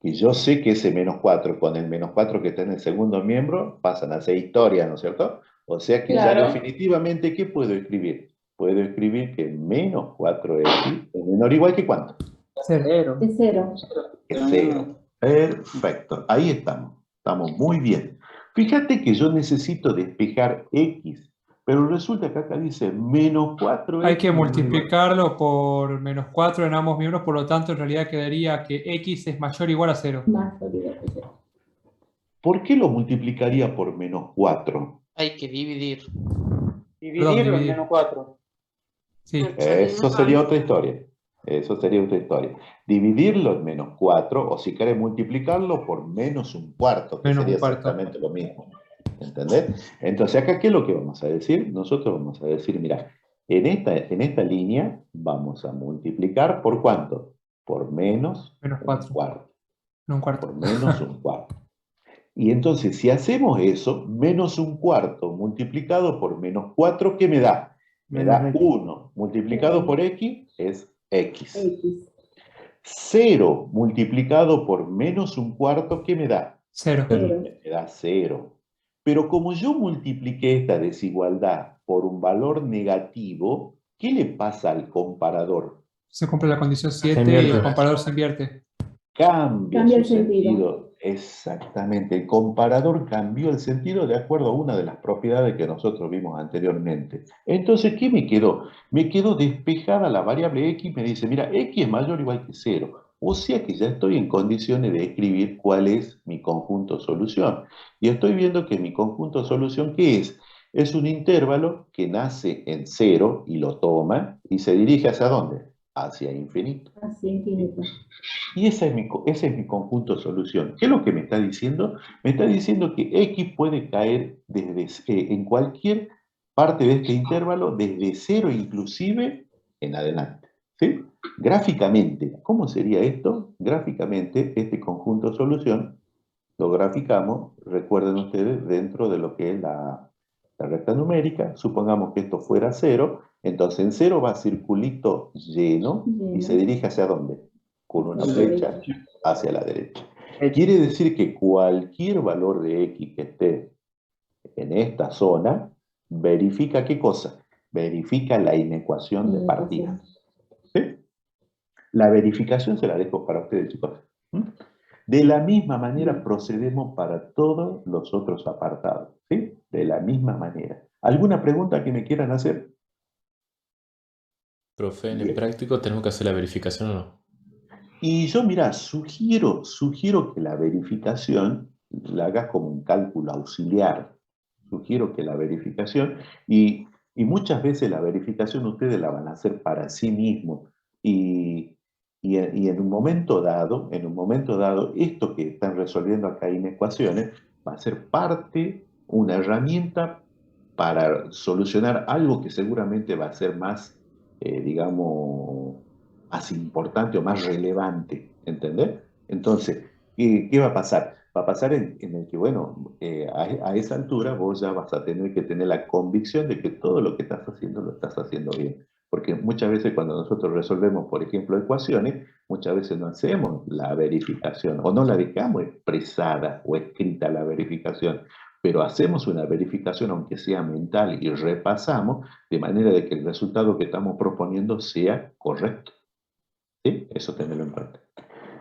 Y yo sé que ese menos 4 con el menos 4 que está en el segundo miembro pasan a ser historia, ¿no es cierto? O sea que ya Claro. definitivamente, ¿qué puedo escribir? Puedo escribir que menos 4x es menor o igual que ¿cuánto? Cero. Es 0. Que 0. Perfecto, ahí estamos. Estamos muy bien. Fíjate que yo necesito despejar x, pero resulta que acá dice menos 4x. Hay que multiplicarlo por menos 4 en ambos miembros, por lo tanto en realidad quedaría que x es mayor o igual a 0. Más olvidate 0. ¿Por qué lo multiplicaría por menos 4? Hay que dividir. Perdón, Dividirlo en dividir. menos 4. Sí. Eso sería otra historia. Eso sería otra historia. Dividirlo en menos 4, o si querés multiplicarlo por menos un cuarto, que Menos sería un cuarto. exactamente lo mismo. ¿Entendés? Entonces, acá, ¿qué es lo que vamos a decir? Nosotros vamos a decir, mira, en esta línea vamos a multiplicar ¿por cuánto? Por menos Menos un 4. cuarto. No un cuarto. Por menos un cuarto. Y entonces, si hacemos eso, menos un cuarto multiplicado por menos 4, ¿qué me da? Me da 1 multiplicado por x es x. X. 0 multiplicado por menos un cuarto, ¿qué me da? 0. 0. Me da 0. Pero como yo multipliqué esta desigualdad por un valor negativo, ¿qué le pasa al comparador? Se cumple la condición 7 y invierte. el comparador se invierte. Cambia Cambia su el sentido. sentido. Exactamente. El comparador cambió el sentido de acuerdo a una de las propiedades que nosotros vimos anteriormente. Entonces, ¿qué me quedó? Me quedó despejada la variable x, me dice, mira, x es mayor o igual que 0. O sea que ya estoy en condiciones de escribir cuál es mi conjunto solución. Y estoy viendo que mi conjunto solución, ¿qué es? Es un intervalo que nace en 0 y lo toma y se dirige ¿hacia dónde? Hacia infinito. Así infinito. Y ese es mi conjunto solución. ¿Qué es lo que me está diciendo? Me está diciendo que x puede caer en cualquier parte de este intervalo, desde 0 inclusive en adelante. ¿Sí? Gráficamente, ¿cómo sería esto? Gráficamente, este conjunto solución lo graficamos, recuerden ustedes, dentro de lo que es la recta numérica. Supongamos que esto fuera 0, entonces en 0 va circulito lleno y se dirige ¿hacia dónde? Con una flecha hacia la derecha. Quiere decir que cualquier valor de x que esté en esta zona, verifica ¿qué cosa? Verifica la inecuación de partida. ¿Sí? La verificación se la dejo para ustedes, chicos. ¿Mm? De la misma manera procedemos para todos los otros apartados. ¿Sí? De la misma manera. ¿Alguna pregunta que me quieran hacer? Profe, ¿en el Bien. práctico tenemos que hacer la verificación o no? Y yo, mira, sugiero que la verificación la hagas como un cálculo auxiliar. Sugiero que la verificación, y muchas veces la verificación ustedes la van a hacer para sí mismos. Y en un momento dado, esto que están resolviendo acá en ecuaciones, va a ser parte, una herramienta para solucionar algo que seguramente va a ser más, digamos, más importante o más relevante, ¿entendés? Entonces, ¿qué va a pasar? Va a pasar en el que, bueno, a esa altura vos ya vas a tener que tener la convicción de que todo lo que estás haciendo lo estás haciendo bien. Porque muchas veces cuando nosotros resolvemos, por ejemplo, ecuaciones, muchas veces no hacemos la verificación o no la dejamos expresada o escrita la verificación, pero hacemos una verificación aunque sea mental y repasamos de manera de que el resultado que estamos proponiendo sea correcto. ¿Sí? Eso tenerlo en cuenta.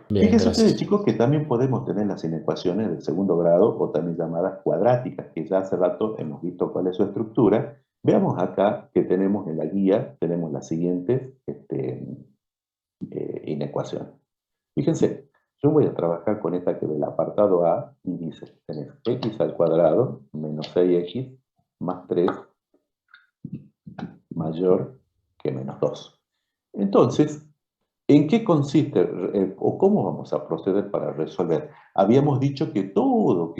Bien, Fíjense ustedes, gracias. chicos, que también podemos tener las inecuaciones de segundo grado o también llamadas cuadráticas, que ya hace rato hemos visto cuál es su estructura. Veamos acá que tenemos en la guía, tenemos las siguientes inecuaciones. Fíjense, yo voy a trabajar con esta que del apartado A y dice, tenés x al cuadrado menos 6x más 3 mayor que menos 2. Entonces, ¿en qué consiste o cómo vamos a proceder para resolver? Habíamos dicho que todos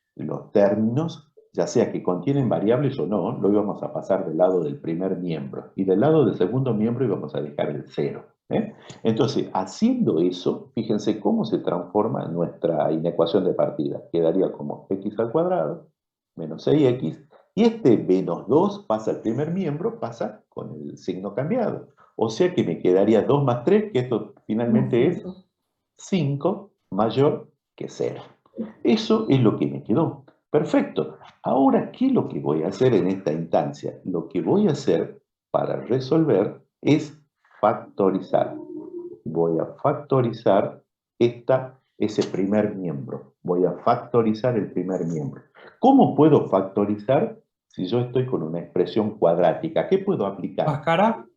los términos, ya sea que contienen variables o no, lo íbamos a pasar del lado del primer miembro. Y del lado del segundo miembro íbamos a dejar el 0. Entonces, haciendo eso, fíjense cómo se transforma nuestra inecuación de partida. Quedaría como x al cuadrado menos 6x. Y este menos 2 pasa al primer miembro, pasa con el signo cambiado. O sea que me quedaría 2 más 3, que esto finalmente es 5 mayor que 0. Eso es lo que me quedó. Perfecto. Ahora, ¿qué es lo que voy a hacer en esta instancia? Lo que voy a hacer para resolver es factorizar. Voy a factorizar ese primer miembro. Voy a factorizar el primer miembro. ¿Cómo puedo factorizar si yo estoy con una expresión cuadrática? ¿Qué puedo aplicar? ¿Bhaskara?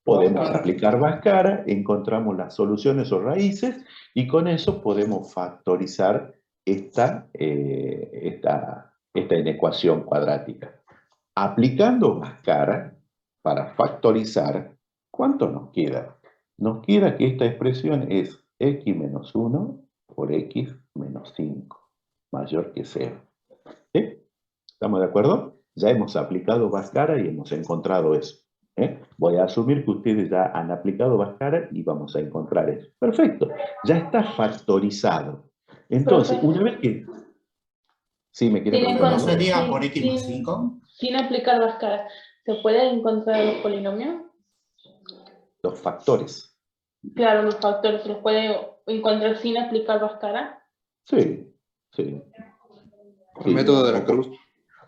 Podemos aplicar Bhaskara, encontramos las soluciones o raíces y con eso podemos factorizar esta inecuación cuadrática. Aplicando Bhaskara para factorizar, ¿cuánto nos queda? Nos queda que esta expresión es x menos 1 por x menos 5, mayor que 0. ¿Sí? ¿Estamos de acuerdo? Ya hemos aplicado Bhaskara y hemos encontrado eso. Voy a asumir que ustedes ya han aplicado Bhaskara y vamos a encontrar eso. Perfecto, ya está factorizado. Entonces, Profe. una vez que... Sí, me quiere Sin, preguntar. ¿No sería por x más sin, 5? sin aplicar Bhaskara, ¿se puede encontrar los polinomios? Los factores. Claro, los factores se los puede encontrar sin aplicar Bhaskara. Sí, sí. El método de la cruz.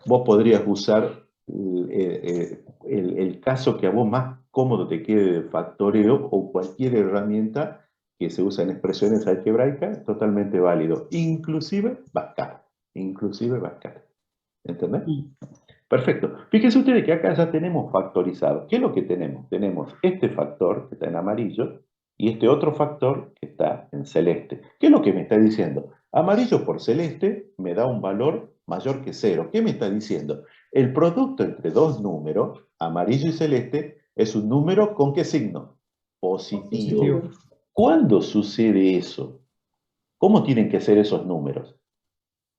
Vos podrías usar el caso que a vos más cómodo te quede de factoreo o cualquier herramienta que se usa en expresiones algebraicas, totalmente válido. Inclusive Bhaskara. ¿Entendés? Perfecto. Fíjense ustedes que acá ya tenemos factorizado. ¿Qué es lo que tenemos? Tenemos este factor que está en amarillo y este otro factor que está en celeste. ¿Qué es lo que me está diciendo? Amarillo por celeste me da un valor mayor que 0. ¿Qué me está diciendo? El producto entre dos números, amarillo y celeste, es un número ¿con qué signo? Positivo. ¿Cuándo sucede eso? ¿Cómo tienen que ser esos números?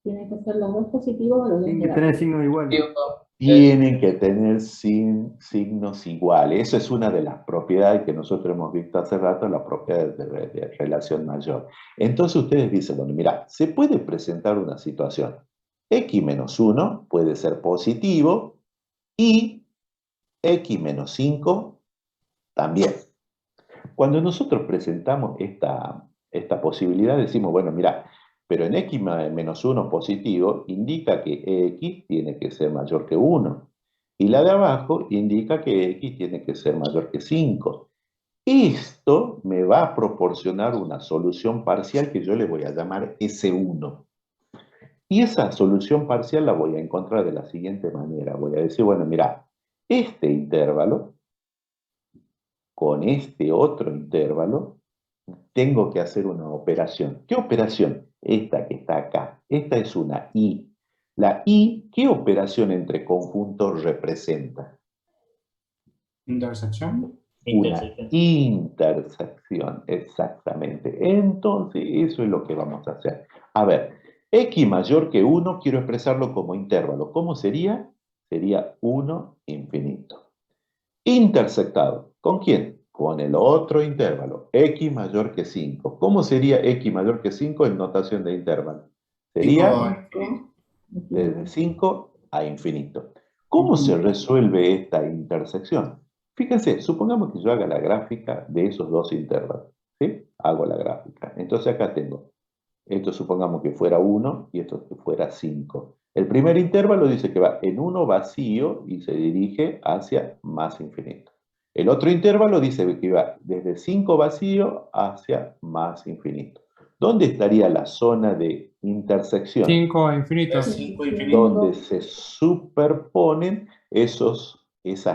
Tienen que ser los dos positivos o los dos Tienen que tener negativos. signos iguales. Tienen que tener signos iguales. Esa es una de las propiedades que nosotros hemos visto hace rato, la propiedad de relación mayor. Entonces ustedes dicen, bueno, mira, se puede presentar una situación. X menos 1 puede ser positivo y X menos 5 también. Cuando nosotros presentamos esta posibilidad, decimos, bueno, mira, pero en x menos 1 positivo indica que x tiene que ser mayor que 1. Y la de abajo indica que x tiene que ser mayor que 5. Esto me va a proporcionar una solución parcial que yo le voy a llamar S1. Y esa solución parcial la voy a encontrar de la siguiente manera. Voy a decir, bueno, mira, este intervalo con este otro intervalo tengo que hacer una operación. ¿Qué operación? Esta que está acá. Esta es una I. La I, ¿qué operación entre conjuntos representa? Intersección. Una intersección, exactamente. Entonces, eso es lo que vamos a hacer. A ver, x mayor que 1, quiero expresarlo como intervalo. ¿Cómo sería? Sería 1 infinito. intersectado. ¿Con quién? Con el otro intervalo, x mayor que 5. ¿Cómo sería x mayor que 5 en notación de intervalo? Sería desde 5 a infinito. ¿Cómo se resuelve esta intersección? Fíjense, supongamos que yo haga la gráfica de esos dos intervalos. ¿Sí? Hago la gráfica. Entonces acá tengo, esto supongamos que fuera 1 y esto que fuera 5. El primer intervalo dice que va en 1 vacío y se dirige hacia más infinito. El otro intervalo dice que va desde 5 vacío hacia más infinito. ¿Dónde estaría la zona de intersección? 5 a infinito. Donde se superponen esas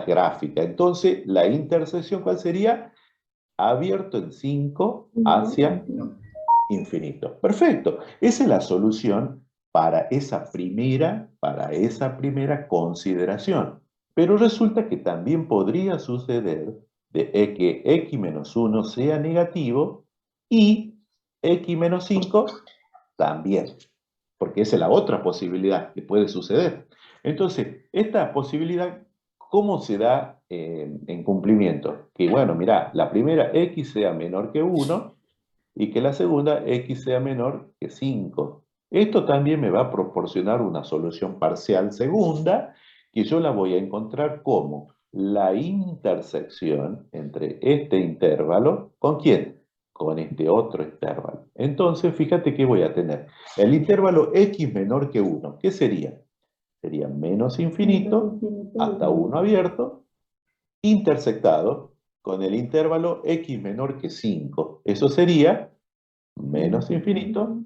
gráficas. Entonces, la intersección, ¿cuál sería? Abierto en 5 hacia infinito. Perfecto. Esa es la solución para esa primera consideración. Pero resulta que también podría suceder de que x menos 1 sea negativo y x menos 5 también. Porque esa es la otra posibilidad que puede suceder. Entonces, esta posibilidad, ¿cómo se da en cumplimiento? Que bueno, mirá, la primera x sea menor que 1 y que la segunda x sea menor que 5. Esto también me va a proporcionar una solución parcial segunda, que yo la voy a encontrar como la intersección entre este intervalo, ¿con quién? Con este otro intervalo. Entonces, fíjate que voy a tener el intervalo x menor que 1. ¿Qué sería? Sería menos infinito hasta 1 abierto, intersectado con el intervalo x menor que 5. Eso sería menos infinito,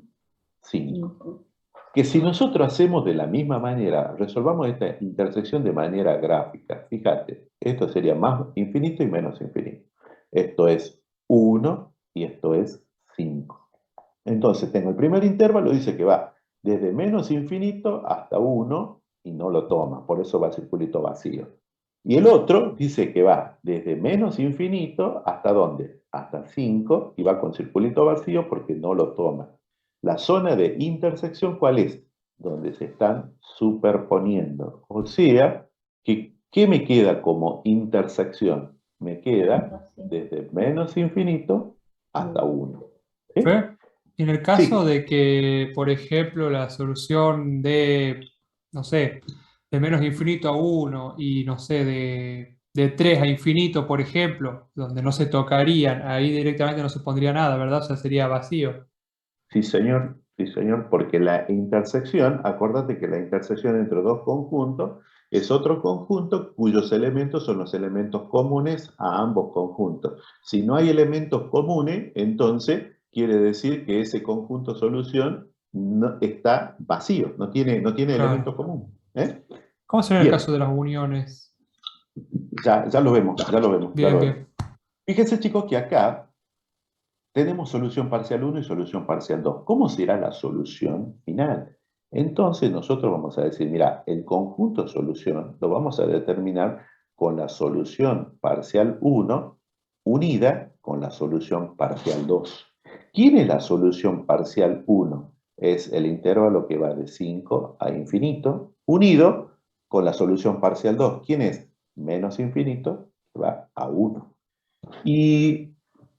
5. Que si nosotros hacemos de la misma manera, resolvamos esta intersección de manera gráfica, fíjate, esto sería más infinito y menos infinito. Esto es 1 y esto es 5. Entonces tengo el primer intervalo, dice que va desde menos infinito hasta 1 y no lo toma, por eso va el circulito vacío. Y el otro dice que va desde menos infinito hasta ¿dónde? Hasta 5 y va con circulito vacío porque no lo toma. La zona de intersección, ¿cuál es? Donde se están superponiendo. O sea, ¿qué me queda como intersección? Me queda desde menos infinito hasta 1. ¿Sí? En el caso Sí. de que, por ejemplo, la solución de, no sé, de menos infinito a 1 y, no sé, de 3 a infinito, por ejemplo, donde no se tocarían, ahí directamente no se pondría nada, ¿verdad? O sea, sería vacío. Sí, señor, porque la intersección, acuérdate que la intersección entre dos conjuntos es otro conjunto cuyos elementos son los elementos comunes a ambos conjuntos. Si no hay elementos comunes, entonces quiere decir que ese conjunto solución no, está vacío, no tiene Claro. elementos comunes. ¿Cómo sería el Bien. caso de las uniones? Ya lo vemos, ya lo vemos. Bien. Fíjense, chicos, que acá tenemos solución parcial 1 y solución parcial 2. ¿Cómo será la solución final? Entonces nosotros vamos a decir, mira, el conjunto solución lo vamos a determinar con la solución parcial 1 unida con la solución parcial 2. ¿Quién es la solución parcial 1? Es el intervalo que va de 5 a infinito, unido con la solución parcial 2. ¿Quién es? Menos infinito, que va a 1. Y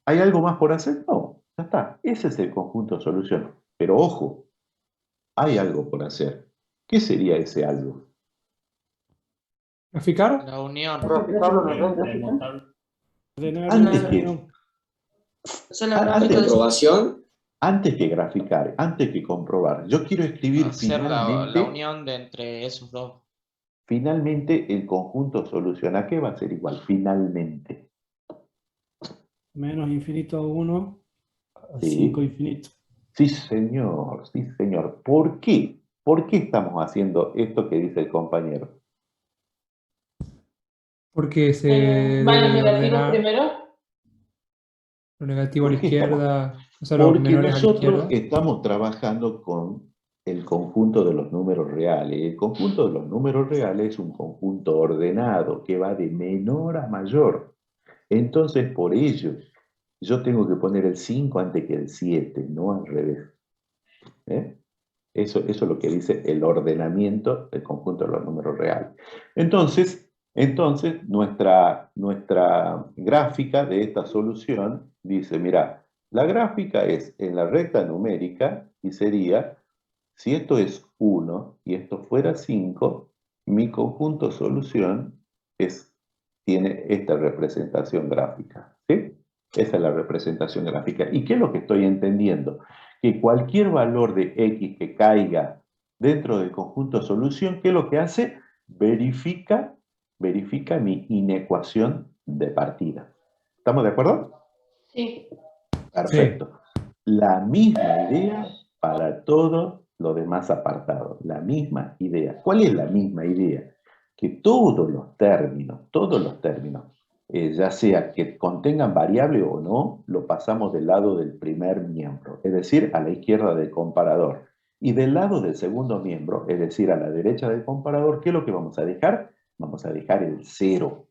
¿hay algo más por hacer? No, ya está. Ese es el conjunto de solución. Pero ojo, hay algo por hacer. ¿Qué sería ese algo? ¿Graficar? La unión. Antes que, Hacer la antes, gráfica de Comprobación. antes que graficar, antes que comprobar, yo quiero escribir Hacer la finalmente, unión de entre esos dos. finalmente el conjunto solución. ¿A qué va a ser igual? Finalmente. Menos infinito a 1 a Sí. 5 infinito. Sí, señor, sí, señor. ¿Por qué? ¿Por qué estamos haciendo esto que dice el compañero? Porque se ¿Van los debe negativos ordenar primero? lo negativo a la ¿Por qué estamos? izquierda, o sea, los Porque menores a la nosotros izquierda. estamos trabajando con el conjunto de los números reales. El conjunto de los números reales es un conjunto ordenado que va de menor a mayor. Entonces, por ello, yo tengo que poner el 5 antes que el 7, no al revés. Eso es lo que dice el ordenamiento del conjunto de los números reales. Entonces, Entonces, nuestra gráfica de esta solución dice, mira, la gráfica es en la recta numérica y sería, si esto es 1 y esto fuera 5, mi conjunto solución tiene esta representación gráfica, ¿sí? Esa es la representación gráfica. ¿Y qué es lo que estoy entendiendo? Que cualquier valor de x que caiga dentro del conjunto solución, ¿qué es lo que hace? Verifica mi inecuación de partida. ¿Estamos de acuerdo? Sí. Perfecto. La misma idea para todo lo demás apartado. La misma idea. ¿Cuál es la misma idea? Que todos los términos, ya sea que contengan variable o no, lo pasamos del lado del primer miembro, es decir, a la izquierda del comparador. Y del lado del segundo miembro, es decir, a la derecha del comparador, ¿qué es lo que vamos a dejar? Vamos a dejar el 0.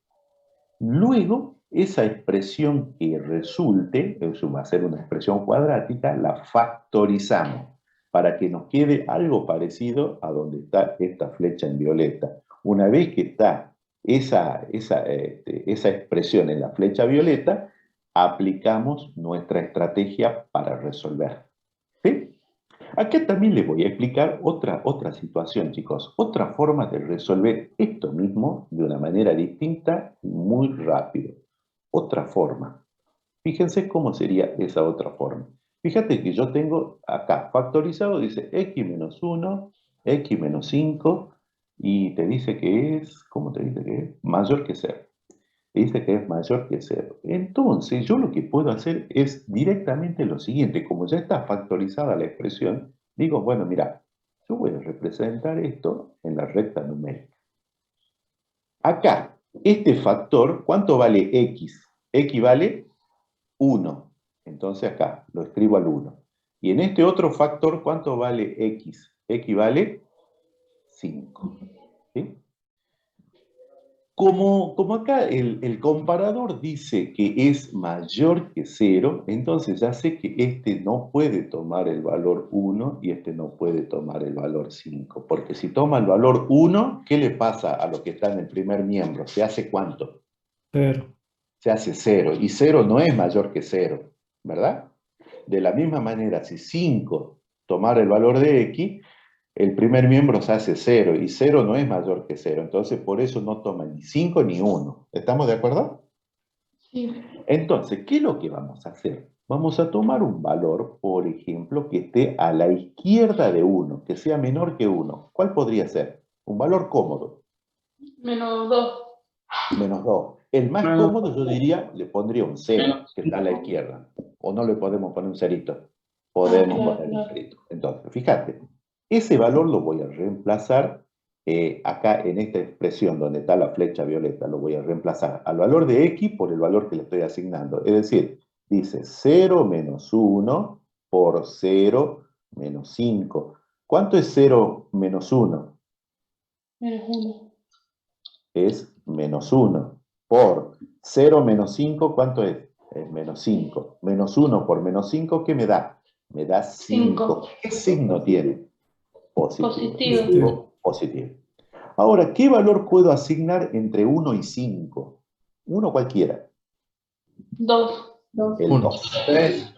Luego, esa expresión que resulte, eso va a ser una expresión cuadrática, la factorizamos para que nos quede algo parecido a donde está esta flecha en violeta. Una vez que está esa expresión en la flecha violeta, aplicamos nuestra estrategia para resolver. ¿Sí? Acá también les voy a explicar otra situación, chicos. Otra forma de resolver esto mismo de una manera distinta y muy rápido. Otra forma. Fíjense cómo sería esa otra forma. Fíjate que yo tengo acá factorizado, dice x menos 1, x menos 5, y te dice que es, ¿cómo te dice que es? Mayor que 0. Dice que es mayor que 0. Entonces, yo lo que puedo hacer es directamente lo siguiente. Como ya está factorizada la expresión, digo, bueno, mira, yo voy a representar esto en la recta numérica. Acá, este factor, ¿cuánto vale x? X vale 1. Entonces acá lo escribo al 1. Y en este otro factor, ¿cuánto vale x? X vale 5. ¿Sí? Como acá el comparador dice que es mayor que 0, entonces ya sé que este no puede tomar el valor 1 y este no puede tomar el valor 5. Porque si toma el valor 1, ¿qué le pasa a lo que está en el primer miembro? ¿Se hace cuánto? 0. Se hace 0. Y 0 no es mayor que 0, ¿verdad? De la misma manera, si 5 tomara el valor de x, el primer miembro se hace 0 y 0 no es mayor que 0. Entonces, por eso no toma ni 5 ni 1. ¿Estamos de acuerdo? Sí. Entonces, ¿qué es lo que vamos a hacer? Vamos a tomar un valor, por ejemplo, que esté a la izquierda de 1, que sea menor que 1. ¿Cuál podría ser? Un valor cómodo. Menos 2. Menos 2. El más cómodo, yo diría, le pondría un 0, que está a la izquierda. O no le podemos poner un cerito. Podemos poner un cerito. Entonces, fíjate, ese valor lo voy a reemplazar acá en esta expresión donde está la flecha violeta, lo voy a reemplazar al valor de x por el valor que le estoy asignando. Es decir, dice 0 menos 1 por 0 menos 5. ¿Cuánto es 0 menos 1? Menos 1. Es menos 1 por 0 menos 5, ¿cuánto es? Es menos 5. Menos 1 por menos 5, ¿qué me da? Me da 5. ¿Qué signo tiene? Positivo. Positivo. Ahora, ¿qué valor puedo asignar entre 1 y 5? Uno cualquiera. 2. El 2. 3.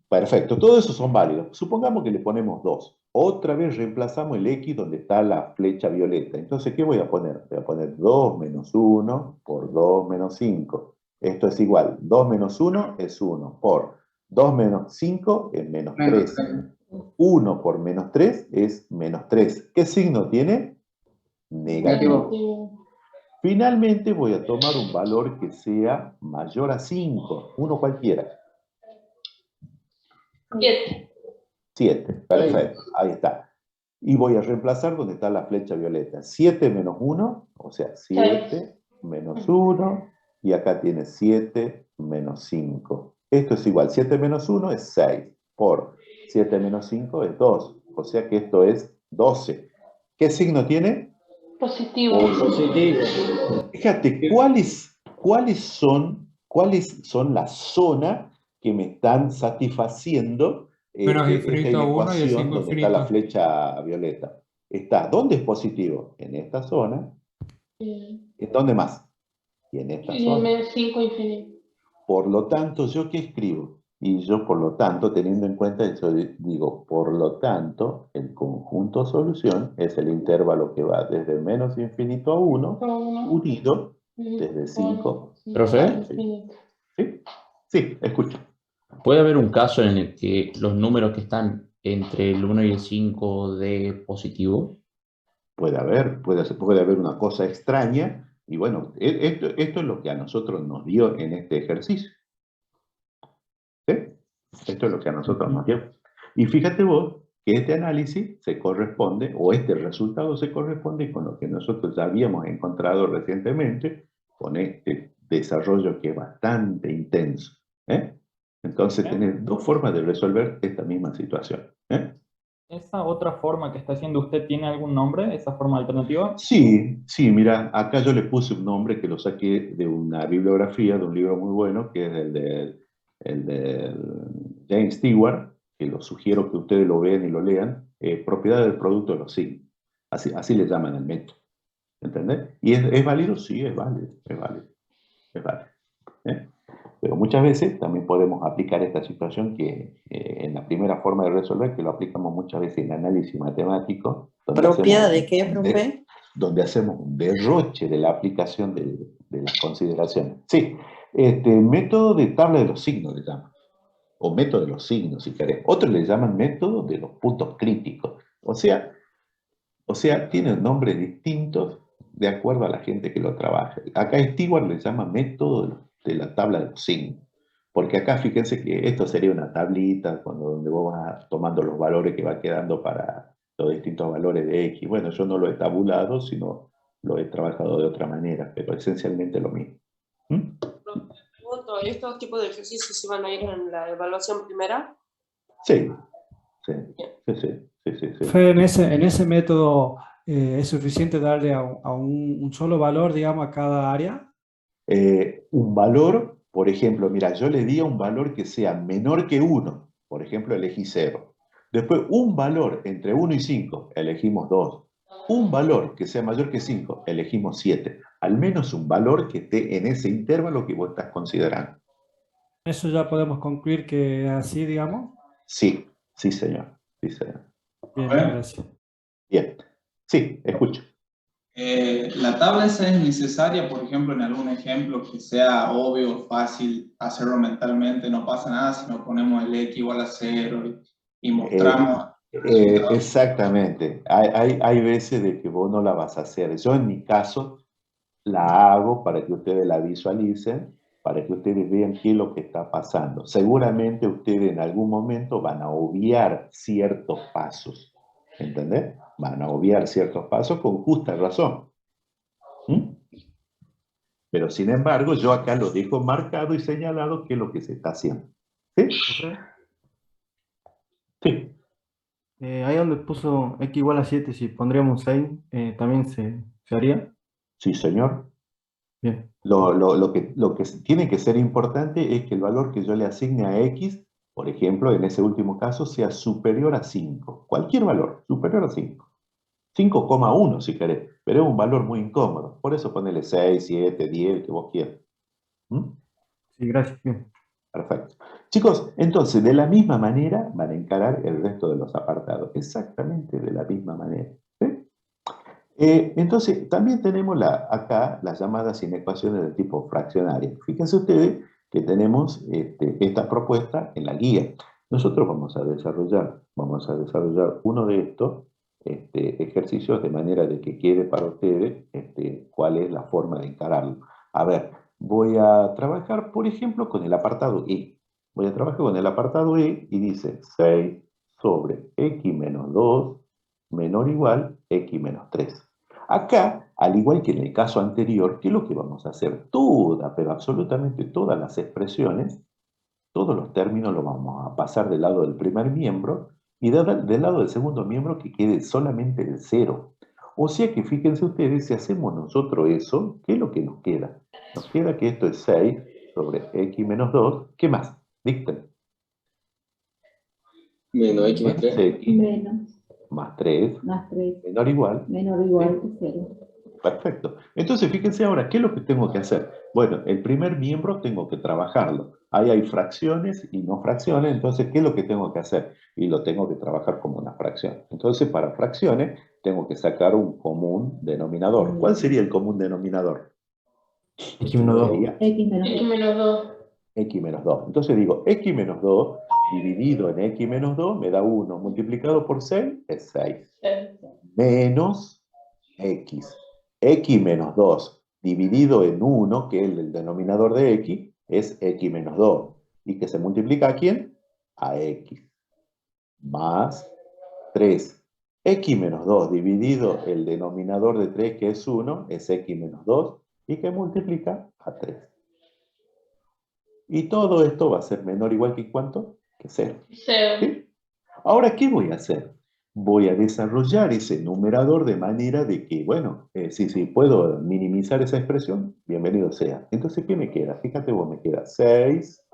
Perfecto, todos esos son válidos. Supongamos que le ponemos 2. Otra vez reemplazamos el x donde está la flecha violeta. Entonces, ¿qué voy a poner? Voy a poner 2 menos 1 por 2 menos 5. Esto es igual. 2 menos 1 es 1 por 2 menos 5 es menos 3. 1 por menos 3 es menos 3. ¿Qué signo tiene? Negativo. Finalmente voy a tomar un valor que sea mayor a 5. Uno cualquiera. 7. 7, perfecto, ahí está. Y voy a reemplazar donde está la flecha violeta. 7 menos 1, o sea, 7 menos 1, y acá tiene 7 menos 5. Esto es igual, 7 menos 1 es 6, por 7 menos 5 es 2, o sea que esto es 12. ¿Qué signo tiene? Positivo. Fíjate, ¿cuáles son las zonas que me están satisfaciendo Menos esta infinito a 1 y el ecuación 5 donde está la infinito. flecha violeta? ¿Dónde es positivo? En esta zona ¿En dónde más? Y en esta Y en zona. menos 5 infinito. Por lo tanto, ¿yo qué escribo? Y yo, por lo tanto, teniendo en cuenta eso, digo, por lo tanto, el conjunto solución es el intervalo que va desde menos infinito a 1, unido desde 5 a ¿Profe? infinito. ¿Sí? Sí, escucho. ¿Puede haber un caso en el que los números que están entre el 1 y el 5 de positivo? Puede haber una cosa extraña, y bueno, esto es lo que a nosotros nos dio en este ejercicio. ¿Sí? Esto es lo que a nosotros nos dio. Y fíjate vos que este análisis se corresponde, o este resultado se corresponde con lo que nosotros ya habíamos encontrado recientemente, con este desarrollo que es bastante intenso. ¿Eh? Entonces tenés dos formas de resolver esta misma situación. ¿Eh? ¿Esa otra forma que está haciendo usted tiene algún nombre, esa forma alternativa? Sí, sí, mira, acá yo le puse un nombre que lo saqué de una bibliografía, de un libro muy bueno, que es el de James Stewart, que lo sugiero que ustedes lo vean y lo lean, Propiedad del producto de los signos. Así le llaman el método. ¿Entendés? ¿Y es válido? Sí, es válido, es válido, es válido. ¿Eh? Pero muchas veces también podemos aplicar esta situación que en la primera forma de resolver, que lo aplicamos muchas veces en análisis matemático. ¿Propiedad de qué, profe? Donde hacemos un derroche de la aplicación de las consideraciones. Sí, método de tabla de los signos le llaman, o método de los signos si querés. Otros le llaman método de los puntos críticos. O sea, tienen nombres distintos de acuerdo a la gente que lo trabaja. Acá Stewart le llama método de la tabla de los signos. Porque acá fíjense que esto sería una tablita donde vos vas tomando los valores que va quedando para los distintos valores de X. Bueno, yo no lo he tabulado, sino lo he trabajado de otra manera, pero esencialmente lo mismo. ¿Mm? ¿Estos tipos de ejercicios se van a ir en la evaluación primera? Sí, sí, sí, sí, sí, sí. Fede, en ese método es suficiente darle a un solo valor, digamos, a cada área. Un valor, por ejemplo, mira, yo le di a un valor que sea menor que 1, por ejemplo, elegí 0. Después, un valor entre 1 y 5, elegimos 2. Un valor que sea mayor que 5, elegimos 7. Al menos un valor que esté en ese intervalo que vos estás considerando. Eso ya podemos concluir que así, digamos. Sí, sí, señor. Sí, señor. Bien, gracias. Bien. Sí, escucho. La tabla esa es necesaria, por ejemplo, en algún ejemplo que sea obvio, fácil hacerlo mentalmente, no pasa nada si nos ponemos el X igual a 0 y mostramos el resultado. Exactamente. Hay veces de que vos no la vas a hacer. Yo en mi caso la hago para que ustedes la visualicen, para que ustedes vean qué es lo que está pasando. Seguramente ustedes en algún momento van a obviar ciertos pasos. ¿Entendés? Van a obviar ciertos pasos con justa razón. ¿Mm? Pero sin embargo, yo acá lo dejo marcado y señalado qué es lo que se está haciendo. ¿Sí? Sí. Ahí donde puso x igual a 7, si pondríamos 6, ¿también se haría? Sí, señor. Bien. Lo que tiene que ser importante es que el valor que yo le asigne a x, por ejemplo, en ese último caso, sea superior a 5. Cualquier valor, superior a 5. 5,1 si querés, pero es un valor muy incómodo. Por eso ponele 6, 7, 10, el que vos quieras. ¿Mm? Sí, gracias. Bien. Perfecto. Chicos, entonces, de la misma manera van a encarar el resto de los apartados. Exactamente de la misma manera. ¿Sí? Entonces, también tenemos acá las llamadas inecuaciones de tipo fraccionario. Fíjense ustedes que tenemos esta propuesta en la guía. Nosotros vamos a desarrollar uno de estos ejercicios de manera de que quede para ustedes cuál es la forma de encararlo. A ver, voy a trabajar, por ejemplo, con el apartado E. Voy a trabajar con el apartado E y dice 6 sobre x menos 2 menor o igual x menos 3. Acá, al igual que en el caso anterior, ¿qué es lo que vamos a hacer? Pero absolutamente todas las expresiones, todos los términos los vamos a pasar del lado del primer miembro y del lado del segundo miembro que quede solamente el 0. O sea que fíjense ustedes, si hacemos nosotros eso, ¿qué es lo que nos queda? Nos queda que esto es 6 sobre x menos 2. ¿Qué más? Dicten. Menos x más 3. Menos. Más 3. Más 3. Menor o igual. Menor o igual que 0. Perfecto. Entonces, fíjense ahora, ¿qué es lo que tengo que hacer? Bueno, el primer miembro tengo que trabajarlo. Ahí hay fracciones y no fracciones, entonces, ¿qué es lo que tengo que hacer? Y lo tengo que trabajar como una fracción. Entonces, para fracciones, tengo que sacar un común denominador. ¿Cuál sería el común denominador? X menos 2. Sería X menos X 2. menos 2. X menos 2. Entonces digo, X menos 2 dividido en X menos 2 me da 1. Multiplicado por 6 es 6. Menos X. X menos 2 dividido en 1, que es el denominador de X, es X menos 2. ¿Y que se multiplica a quién? A X. Más 3. X menos 2 dividido el denominador de 3, que es 1, es X menos 2, y que multiplica a 3. Y todo esto va a ser menor o igual que ¿cuánto? Que 0. 0. ¿Sí? Ahora, ¿qué voy a hacer? Voy a desarrollar ese numerador de manera de que, bueno, si puedo minimizar esa expresión, bienvenido sea. Entonces, ¿qué me queda? Fíjate vos, me queda 6.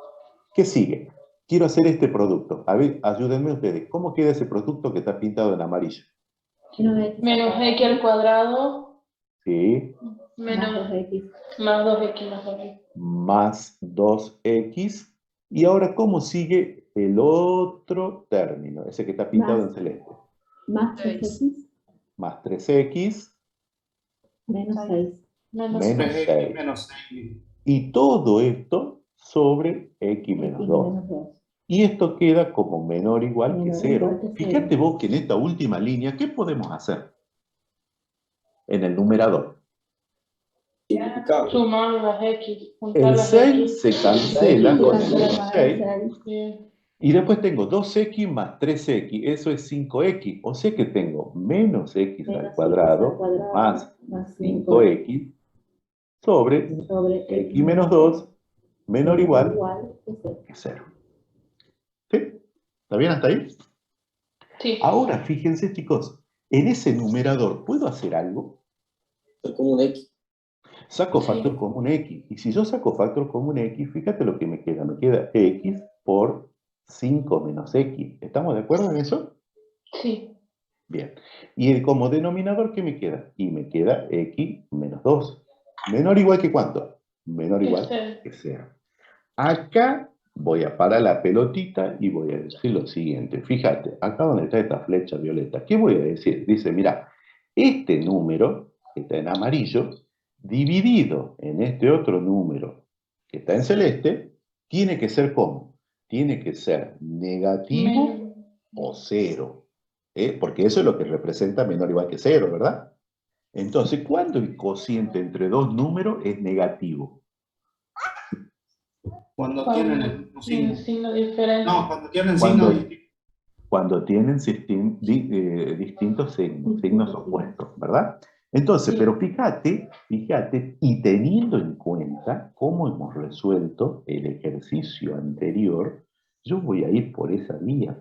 ¿Qué sigue? Quiero hacer este producto. A ver, ayúdenme ustedes. ¿Cómo queda ese producto que está pintado en amarillo? Menos X al cuadrado. Sí. Menos más 2X más 2X. Más 2X. Y ahora, ¿cómo sigue el otro término? Ese que está pintado en celeste. Más 3X. Más 3X. Menos 6. Menos 6. Y todo esto sobre X menos 2. Y esto queda como menor o igual que 0. Fíjate vos que en esta última línea, ¿qué podemos hacer? En el numerador. Sumar las X. El 6 se cancela con el menos 6. Y después tengo 2X más 3X. Eso es 5X. O sea que tengo menos X al cuadrado más 5X sobre X menos 2 menor o igual que 0. ¿Sí? ¿Está bien hasta ahí? Sí. Ahora, fíjense, chicos, en ese numerador, ¿puedo hacer algo? Común X. Saco factor común X. Y si yo saco factor común X, fíjate lo que me queda. Me queda X por 5 menos X. ¿Estamos de acuerdo en eso? Sí. Bien. Y como denominador, ¿qué me queda? Y me queda X menos 2. ¿Menor o igual que cuánto? Menor o igual que 0. Acá voy a parar la pelotita y voy a decir lo siguiente. Fíjate, acá donde está esta flecha violeta, ¿qué voy a decir? Dice, mira, este número, que está en amarillo, dividido en este otro número, que está en celeste, tiene que ser ¿cómo? Tiene que ser negativo o 0. Porque eso es lo que representa menor o igual que 0, ¿verdad? Entonces, ¿cuándo el cociente entre dos números es negativo? Cuando tienen el mismo signo. Signo diferente. No, cuando tienen signos distintos. Cuando tienen distintos signos opuestos, ¿verdad? Entonces, pero fíjate, y teniendo en cuenta cómo hemos resuelto el ejercicio anterior, yo voy a ir por esa vía.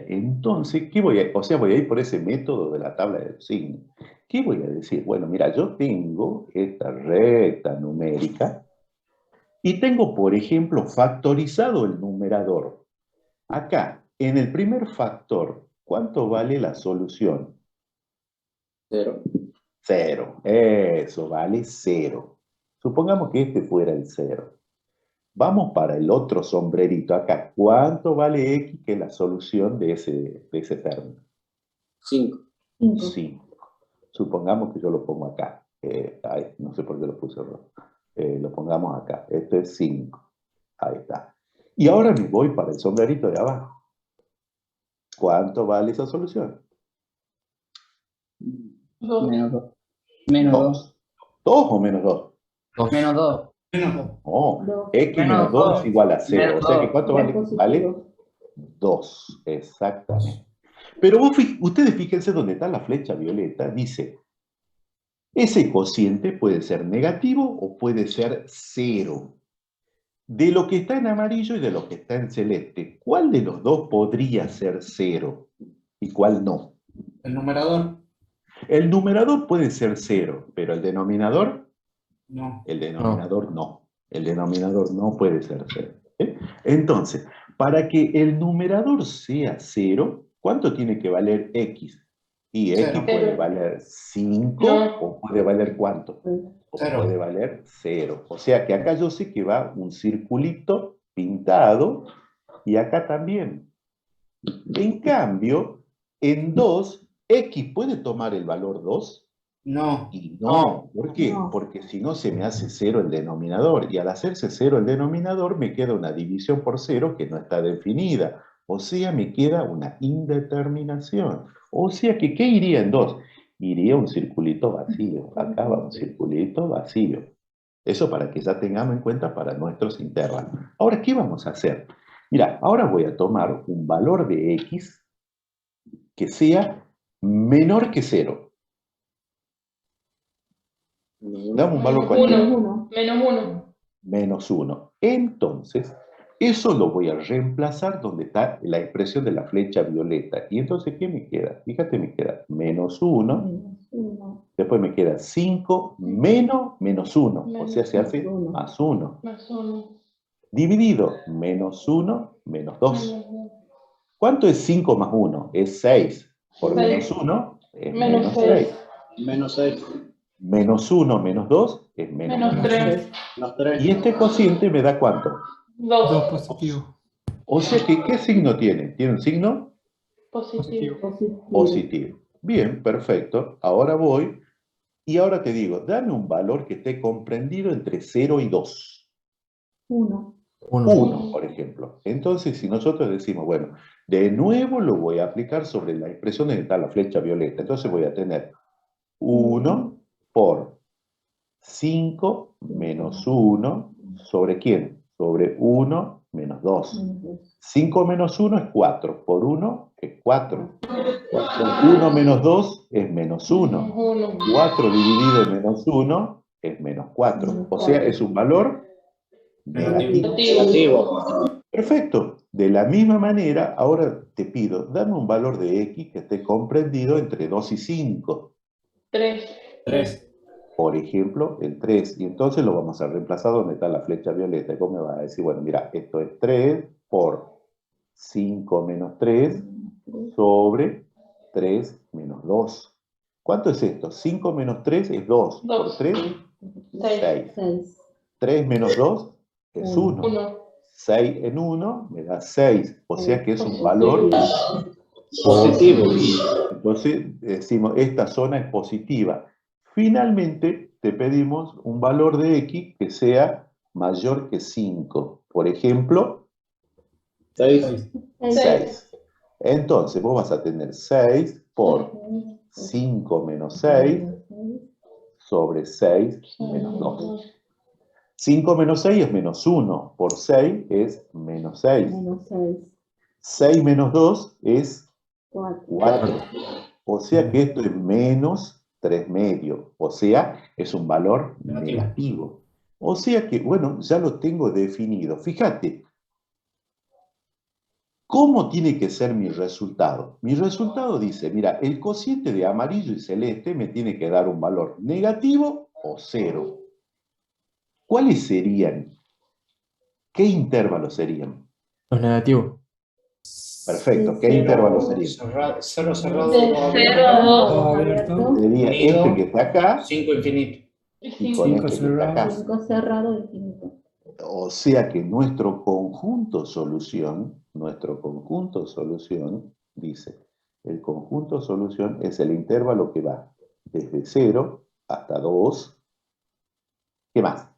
Entonces, ¿qué voy a ir por ese método de la tabla de los signos. ¿Qué voy a decir? Bueno, mira, yo tengo esta recta numérica y tengo, por ejemplo, factorizado el numerador. Acá, en el primer factor, ¿cuánto vale la solución? 0. 0. Eso, vale 0. Supongamos que este fuera el 0. Vamos para el otro sombrerito acá. ¿Cuánto vale X, que es la solución de ese término? 5. 5. Supongamos que yo lo pongo acá. No sé por qué lo puse rojo. Lo pongamos acá. Este es 5. Ahí está. Y ahora me voy para el sombrerito de abajo. ¿Cuánto vale esa solución? Menos 2. Menos 2. 2 o menos 2. Menos 2. No, X menos 2 es igual a 0. O sea que ¿cuánto vale? Vale 2, exactamente. Pero ustedes fíjense dónde está la flecha violeta. Dice, ese cociente puede ser negativo o puede ser 0. De lo que está en amarillo y de lo que está en celeste, ¿cuál de los dos podría ser 0 y cuál no? El numerador. El numerador puede ser 0, pero el denominador, no. El denominador no. El denominador no puede ser 0. Entonces, para que el numerador sea 0, ¿cuánto tiene que valer X? Y X Cero. puede valer 5 No. o puede valer ¿cuánto? O Cero. puede valer 0. O sea que acá yo sé que va un circulito pintado y acá también. En cambio, en 2, X puede tomar el valor 2. No. Y no, ¿por qué? Porque si no se me hace 0 el denominador, y al hacerse 0 el denominador me queda una división por 0 que no está definida, o sea, me queda una indeterminación. O sea que, ¿qué iría en 2? Iría un circulito vacío, acá va un circulito vacío. Eso para que ya tengamos en cuenta para nuestros intervalos. Ahora, ¿qué vamos a hacer? Mira, ahora voy a tomar un valor de X que sea menor que 0. Dame un valor cualquiera. Menos 1. Menos 1. Entonces, eso lo voy a reemplazar donde está la expresión de la flecha violeta. Y entonces, ¿qué me queda? Fíjate, me queda menos 1. Después me queda 5 menos 1. O sea, se hace más 1. Más 1. Dividido, menos 1, menos 2. ¿Cuánto es 5 más 1? Es 6. Por menos 1 es menos 6. Menos 6. Menos 1 menos 2 es menos 3. Menos 3. ¿Y este cociente me da cuánto? 2 positivo. O sea que, ¿qué signo tiene? ¿Tiene un signo? Positivo. Positivo. Bien, perfecto. Ahora voy y ahora te digo, dame un valor que esté comprendido entre 0 y 2. 1. 1, por ejemplo. Entonces, si nosotros decimos, bueno, de nuevo lo voy a aplicar sobre la expresión donde está la flecha violeta. Entonces voy a tener 1 por 5 menos 1, ¿sobre quién? Sobre 1 menos 2. 5 menos 1 es 4, por 1 es 4. 1 menos 2 es menos 1. 4 dividido en menos 1 es menos 4. O sea, es un valor negativo. Perfecto. De la misma manera, ahora te pido, dame un valor de X que esté comprendido entre 2 y 5. 3. Por ejemplo, el 3. Y entonces lo vamos a reemplazar donde está la flecha violeta. Y vos me vas a decir, bueno, mira, esto es 3 por 5 menos 3 sobre 3 menos 2. ¿Cuánto es esto? 5 menos 3 es 2. Por 3, 6. 3 menos 2 es 1. 6 en 1 me da 6. O sea que es un valor positivo. Entonces decimos, esta zona es positiva. Finalmente, te pedimos un valor de X que sea mayor que 5. Por ejemplo, 6. Entonces, vos vas a tener 6 por 5 menos 6 sobre 6 menos 2. 5 menos 6 es menos 1. Por 6 es menos 6. 6 menos 2 es 4. O sea que esto es menos 3 medios. O sea, es un valor negativo. O sea que, bueno, ya lo tengo definido. Fíjate, ¿cómo tiene que ser mi resultado? Mi resultado dice, mira, el cociente de amarillo y celeste me tiene que dar un valor negativo o 0. ¿Cuáles serían? ¿Qué intervalos serían? Los negativos. Perfecto. ¿Qué intervalos serían? 0 cerrado. De 0 a 2. Sería este que está acá 5 infinito. y con este que está acá. 5 cerrado, infinito. O sea que nuestro conjunto solución dice, el conjunto solución es el intervalo que va desde 0 hasta 2. ¿Qué más?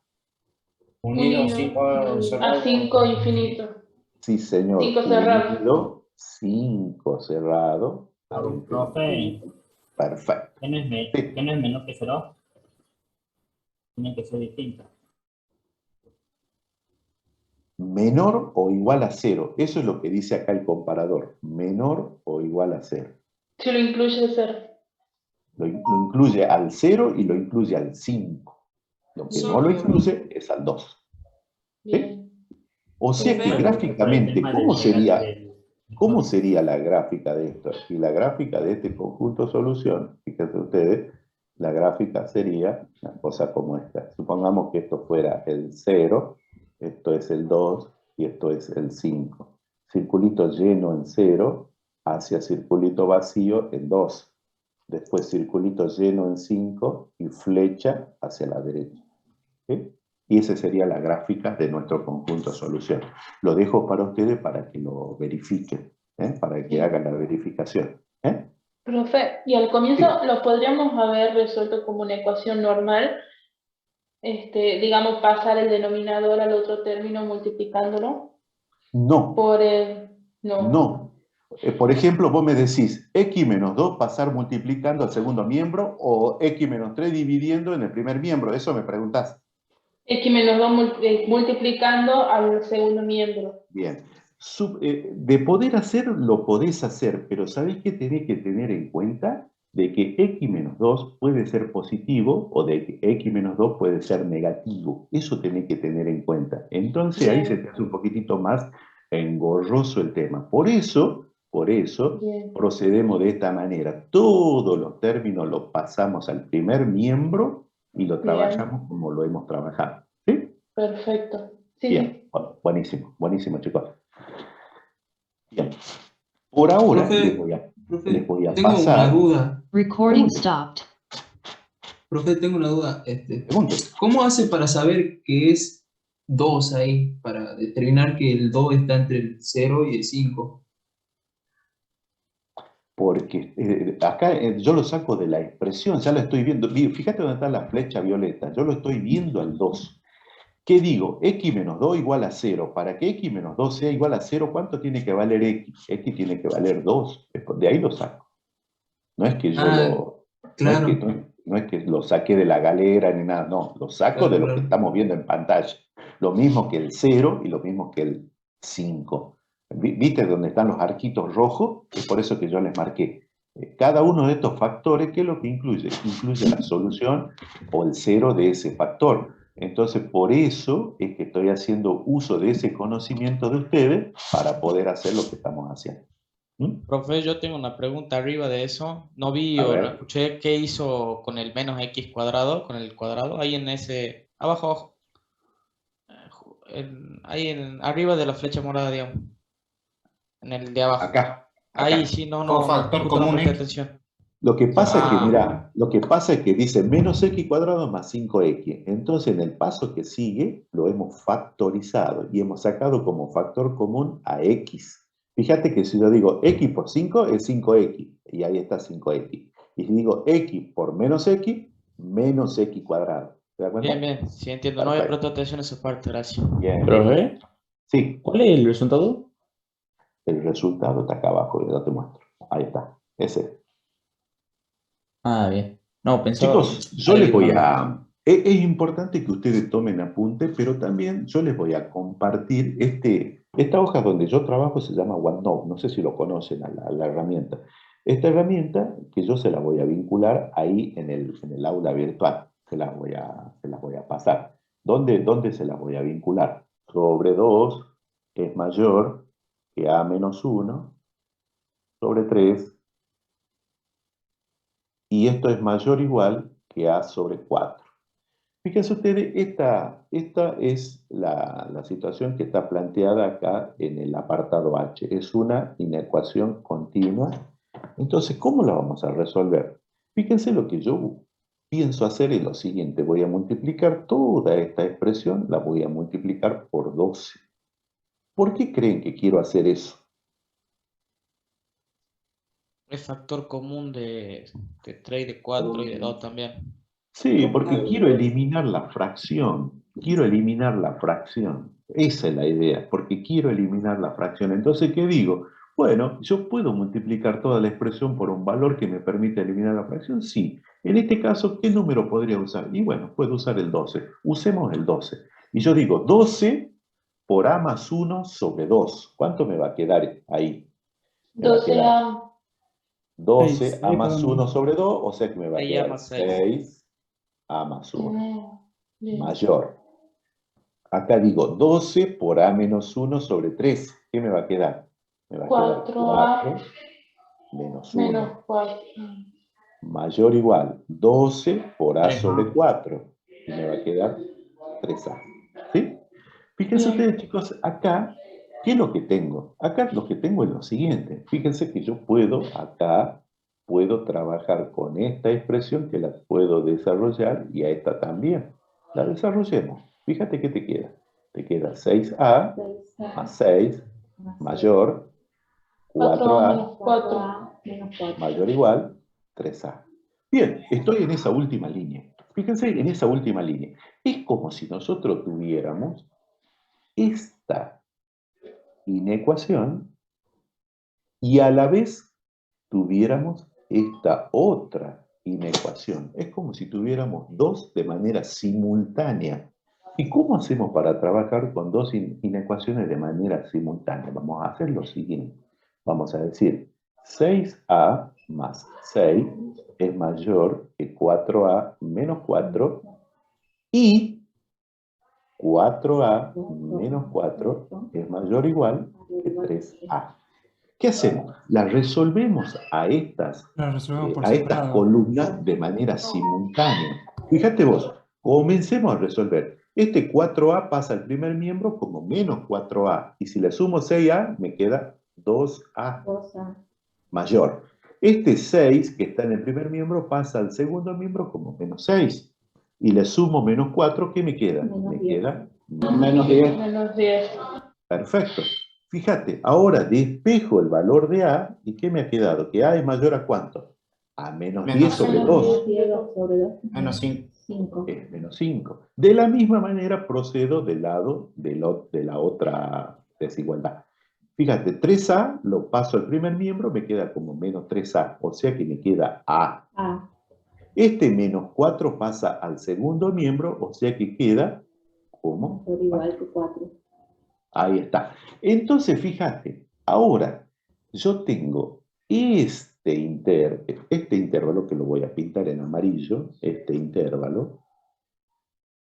Unido, 5 cerrado. A 5 infinito. Sí, señor. 5 cerrado. 5 cerrado. Profe, Perfecto. ¿quién es menor que 0? Tiene que ser distinto. Menor o igual a 0. Eso es lo que dice acá el comparador. Menor o igual a 0. Si lo incluye el 0. Lo incluye al 0 y lo incluye al 5. Lo que no lo incluye es al 2. ¿Sí? O sea que gráficamente, ¿cómo sería la gráfica de esto? Y la gráfica de este conjunto solución, fíjense ustedes, la gráfica sería una cosa como esta. Supongamos que esto fuera el 0, esto es el 2 y esto es el 5. Circulito lleno en 0 hacia circulito vacío en 2. después circulito lleno en 5 y flecha hacia la derecha. ¿Sí? Y esa sería la gráfica de nuestro conjunto solución. Lo dejo para ustedes para que lo verifiquen, para que hagan la verificación. Profe, y al comienzo lo podríamos haber resuelto como una ecuación normal, digamos, pasar el denominador al otro término multiplicándolo No. por el... No. Por ejemplo, vos me decís x menos 2 pasar multiplicando al segundo miembro o x menos 3 dividiendo en el primer miembro. Eso me preguntás. X menos 2 multiplicando al segundo miembro. Bien. De poder hacer, lo podés hacer, pero ¿sabés qué tenés que tener en cuenta? De que x menos 2 puede ser positivo o de que x menos 2 puede ser negativo. Eso tenés que tener en cuenta. Entonces ahí se te hace un poquitito más engorroso el tema. Por eso procedemos de esta manera. Todos los términos los pasamos al primer miembro y lo trabajamos como lo hemos trabajado. ¿Sí? Perfecto. Sí. Bien, buenísimo, buenísimo, chicos. Bien. Por ahora Profe, les voy a tengo pasar. una duda. Recording stopped. Profe, tengo una duda. ¿Cómo hace para saber que es 2 ahí? Para determinar que el 2 está entre el 0 y el 5. Porque acá yo lo saco de la expresión, ya lo estoy viendo. Fíjate dónde está la flecha violeta. Yo lo estoy viendo al 2. ¿Qué digo? X menos 2 igual a 0. Para que X menos 2 sea igual a 0, ¿cuánto tiene que valer X? X tiene que valer 2. De ahí lo saco. No es que yo no es que lo saqué de la galera ni nada. No, lo saco de lo que estamos viendo en pantalla. Lo mismo que el 0 y lo mismo que el 5. ¿Viste dónde están los arquitos rojos? Es por eso que yo les marqué. Cada uno de estos factores, ¿qué es lo que incluye? Incluye la solución o el 0 de ese factor. Entonces, por eso es que estoy haciendo uso de ese conocimiento de ustedes para poder hacer lo que estamos haciendo. Profe, yo tengo una pregunta arriba de eso. No vi o no escuché qué hizo con el menos x cuadrado, con el cuadrado, ahí en ese, abajo, arriba de la flecha morada, digamos. En el de abajo. Acá. Ahí sí, no factor justo común presté X. atención. Lo que pasa es que, mira, lo que pasa es que dice menos x cuadrado más 5x. Entonces, en el paso que sigue, lo hemos factorizado y hemos sacado como factor común a x. Fíjate que si yo digo x por 5 es 5x, y ahí está 5x. Y si digo x por menos x cuadrado. ¿Te das cuenta? Bien, bien, sí entiendo. No había prestado atención a esa parte, gracias. Bien. ¿Profe? Sí. ¿Cuál es el resultado? El resultado está acá abajo, yo te muestro. Ahí está, ese. Ah, bien. No, pensaba... Chicos, yo les voy a... Es importante que ustedes tomen apunte, pero también yo les voy a compartir esta hoja donde yo trabajo se llama OneNote, no sé si lo conocen a la herramienta. Esta herramienta que yo se la voy a vincular ahí en el aula virtual, se las voy a pasar. ¿Dónde se las voy a vincular? Sobre 2 es mayor que A menos 1, sobre 3, y esto es mayor o igual que A sobre 4. Fíjense ustedes, esta es la situación que está planteada acá en el apartado H. Es una inecuación continua. Entonces, ¿cómo la vamos a resolver? Fíjense lo que yo pienso hacer es lo siguiente. Voy a multiplicar toda esta expresión, la voy a multiplicar por 12. ¿Por qué creen que quiero hacer eso? Es factor común de 3, de 4 y de 2 también. Sí, porque quiero eliminar la fracción. Quiero eliminar la fracción. Esa es la idea, porque quiero eliminar la fracción. Entonces, ¿qué digo? Bueno, ¿yo puedo multiplicar toda la expresión por un valor que me permite eliminar la fracción? Sí. En este caso, ¿qué número podría usar? Y bueno, puedo usar el 12. Usemos el 12. Y yo digo 12 por A más 1 sobre 2. ¿Cuánto me va a quedar ahí? 12A. 12 A más 1 sobre 2, o sea que me va a quedar 6 A más 1. Mayor. Acá digo 12 por A menos 1 sobre 3. ¿Qué me va a quedar? Me va a quedar 4 menos 1. Menos 4. Mayor o igual 12 por A sobre 4. Y me va a quedar 3A. ¿Sí? Fíjense ustedes, chicos, acá, ¿qué es lo que tengo? Acá lo que tengo es lo siguiente. Fíjense que yo puedo acá puedo trabajar con esta expresión que la puedo desarrollar y a esta también. La desarrollemos. Fíjate qué te queda. Te queda 6A más 6 mayor 4A mayor o igual 3A. Bien, estoy en esa última línea. Fíjense en esa última línea. Es como si nosotros tuviéramos esta inecuación y a la vez tuviéramos esta otra inecuación. Es como si tuviéramos dos de manera simultánea. ¿Y cómo hacemos para trabajar con dos inecuaciones de manera simultánea? Vamos a hacer lo siguiente. Vamos a decir 6A más 6 es mayor que 4A menos 4 y 4A menos 4 es mayor o igual que 3A. ¿Qué hacemos? Las resolvemos a estas columnas de manera simultánea. Fíjate vos, comencemos a resolver. Este 4A pasa al primer miembro como menos 4A. Y si le sumo 6A, me queda 2A mayor. Este 6 que está en el primer miembro pasa al segundo miembro como menos 6. Y le sumo menos 4, ¿qué me queda? Me queda menos 10. Menos 10. Perfecto. Fíjate, ahora despejo el valor de A, ¿y qué me ha quedado? Que A es mayor a ¿cuánto? A menos 10 sobre 2. Menos 5. Es menos 5. De la misma manera procedo del lado de la otra desigualdad. Fíjate, 3A lo paso al primer miembro, me queda como menos 3A, o sea que me queda A. Este menos 4 pasa al segundo miembro, o sea que queda como igual que 4. Ahí está. Entonces, fíjate, ahora yo tengo este intervalo que lo voy a pintar en amarillo, este intervalo,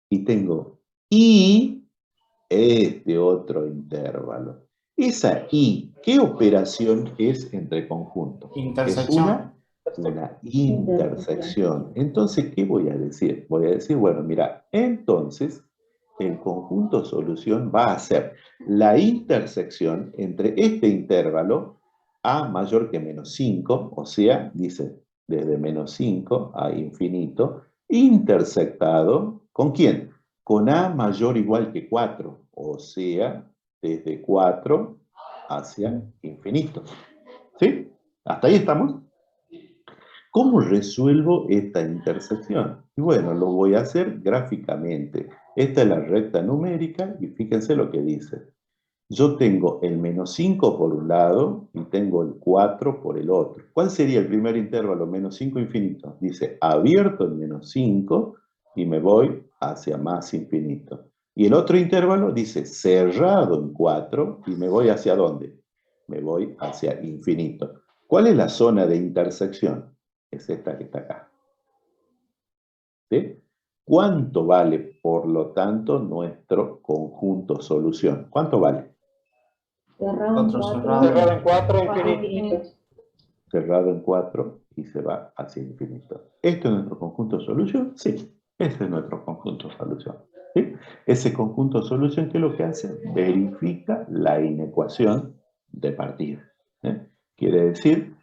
y tengo este otro intervalo. Esa I, ¿qué operación es entre conjuntos? Intersección. Es una intersección. Entonces, ¿qué voy a decir? Voy a decir, bueno, mira, entonces el conjunto solución va a ser la intersección entre este intervalo A mayor que menos 5, o sea, dice, desde menos 5 a infinito, intersectado, ¿con quién? Con A mayor o igual que 4, o sea, desde 4 hacia infinito. ¿Sí? ¿Hasta ahí estamos? ¿Cómo resuelvo esta intersección? Y bueno, lo voy a hacer gráficamente. Esta es la recta numérica y fíjense lo que dice. Yo tengo el menos 5 por un lado y tengo el 4 por el otro. ¿Cuál sería el primer intervalo? Menos 5 infinito. Dice abierto en menos 5 y me voy hacia más infinito. Y el otro intervalo dice cerrado en 4 y me voy ¿hacia dónde? Me voy hacia infinito. ¿Cuál es la zona de intersección? Es esta que está acá. ¿Sí? ¿Cuánto vale, por lo tanto, nuestro conjunto solución? ¿Cuánto vale? Cerrado en 4, infinito. Cerrado en 4 y se va hacia infinito. ¿Esto es nuestro conjunto solución? Sí, ese es nuestro conjunto solución. ¿Sí? Ese conjunto solución, ¿qué es lo que hace? Verifica la inecuación de partida. Quiere decir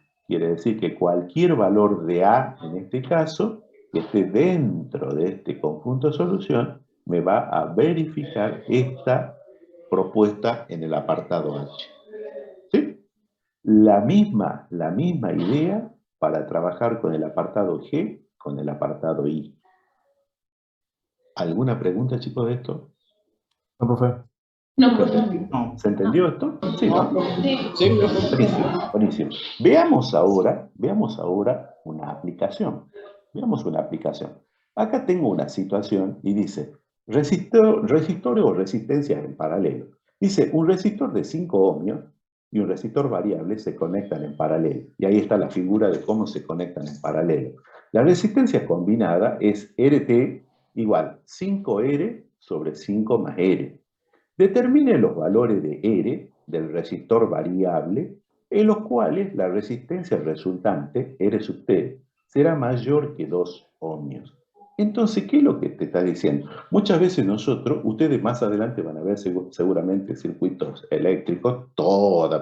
que cualquier valor de A, en este caso, que esté dentro de este conjunto solución, me va a verificar esta propuesta en el apartado H. ¿Sí? La misma idea para trabajar con el apartado G, con el apartado I. ¿Alguna pregunta, chicos, de esto? No, profe. No, profe. ¿Se entendió esto? Sí, ¿no? Sí. Buenísimo, buenísimo. Veamos ahora una aplicación. Veamos una aplicación. Acá tengo una situación y dice, resistores o resistencias en paralelo. Dice, un resistor de 5 ohmios y un resistor variable se conectan en paralelo. Y ahí está la figura de cómo se conectan en paralelo. La resistencia combinada es RT igual 5R sobre 5 más R. Determine los valores de R del resistor variable en los cuales la resistencia resultante, R sub T, será mayor que 2 ohmios. Entonces, ¿qué es lo que te está diciendo? Muchas veces ustedes más adelante van a ver seguramente circuitos eléctricos,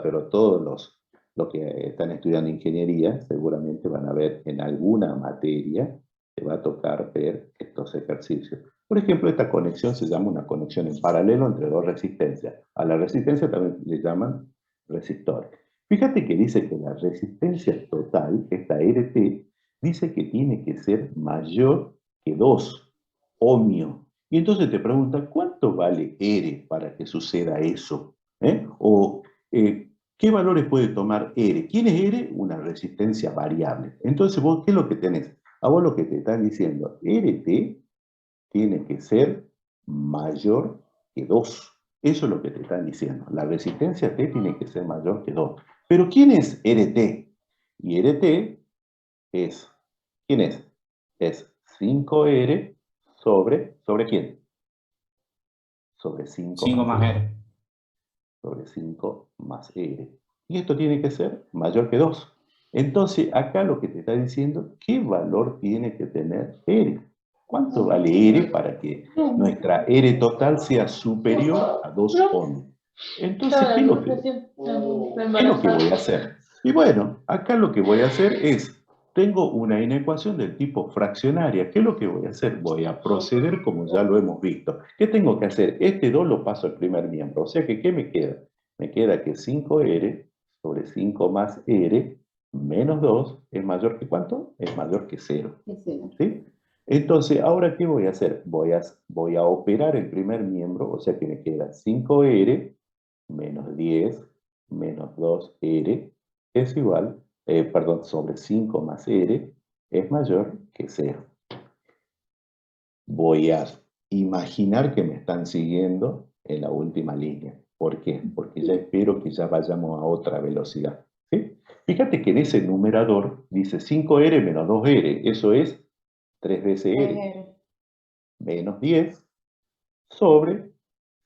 pero todos los que están estudiando ingeniería seguramente van a ver en alguna materia, te va a tocar ver estos ejercicios. Por ejemplo, esta conexión se llama una conexión en paralelo entre dos resistencias. A la resistencia también le llaman resistor. Fíjate que dice que la resistencia total, esta RT, dice que tiene que ser mayor que 2 ohmio. Y entonces te preguntan, ¿cuánto vale R para que suceda eso? O, ¿qué valores puede tomar R? ¿Quién es R? Una resistencia variable. Entonces, vos, ¿qué es lo que tenés? A vos lo que te están diciendo, RT tiene que ser mayor que 2. Eso es lo que te están diciendo. La resistencia T tiene que ser mayor que 2. Pero ¿quién es RT? Y RT es, ¿quién es? Es 5R ¿sobre quién? Sobre 5 más R. Sobre 5 más R. Y esto tiene que ser mayor que 2. Entonces, acá lo que te está diciendo, ¿qué valor tiene que tener R? ¿Cuánto vale R para que nuestra R total sea superior a 2 ohms? Entonces, ¿qué es lo que voy a hacer? Y bueno, acá lo que voy a hacer es, tengo una inecuación del tipo fraccionaria. ¿Qué es lo que voy a hacer? Voy a proceder como ya lo hemos visto. ¿Qué tengo que hacer? Este 2 lo paso al primer miembro. O sea que, ¿qué me queda? Me queda que 5R sobre 5 más R menos 2 es mayor que ¿cuánto? Es mayor que 0. ¿Sí? Entonces, ¿ahora qué voy a hacer? Voy a operar el primer miembro, o sea que me queda 5R menos 10 menos 2R es igual, sobre 5 más R es mayor que 0. Voy a imaginar que me están siguiendo en la última línea. ¿Por qué? Porque ya espero que ya vayamos a otra velocidad. ¿Sí? Fíjate que en ese numerador dice 5R menos 2R, eso es 3 veces R, menos 10 sobre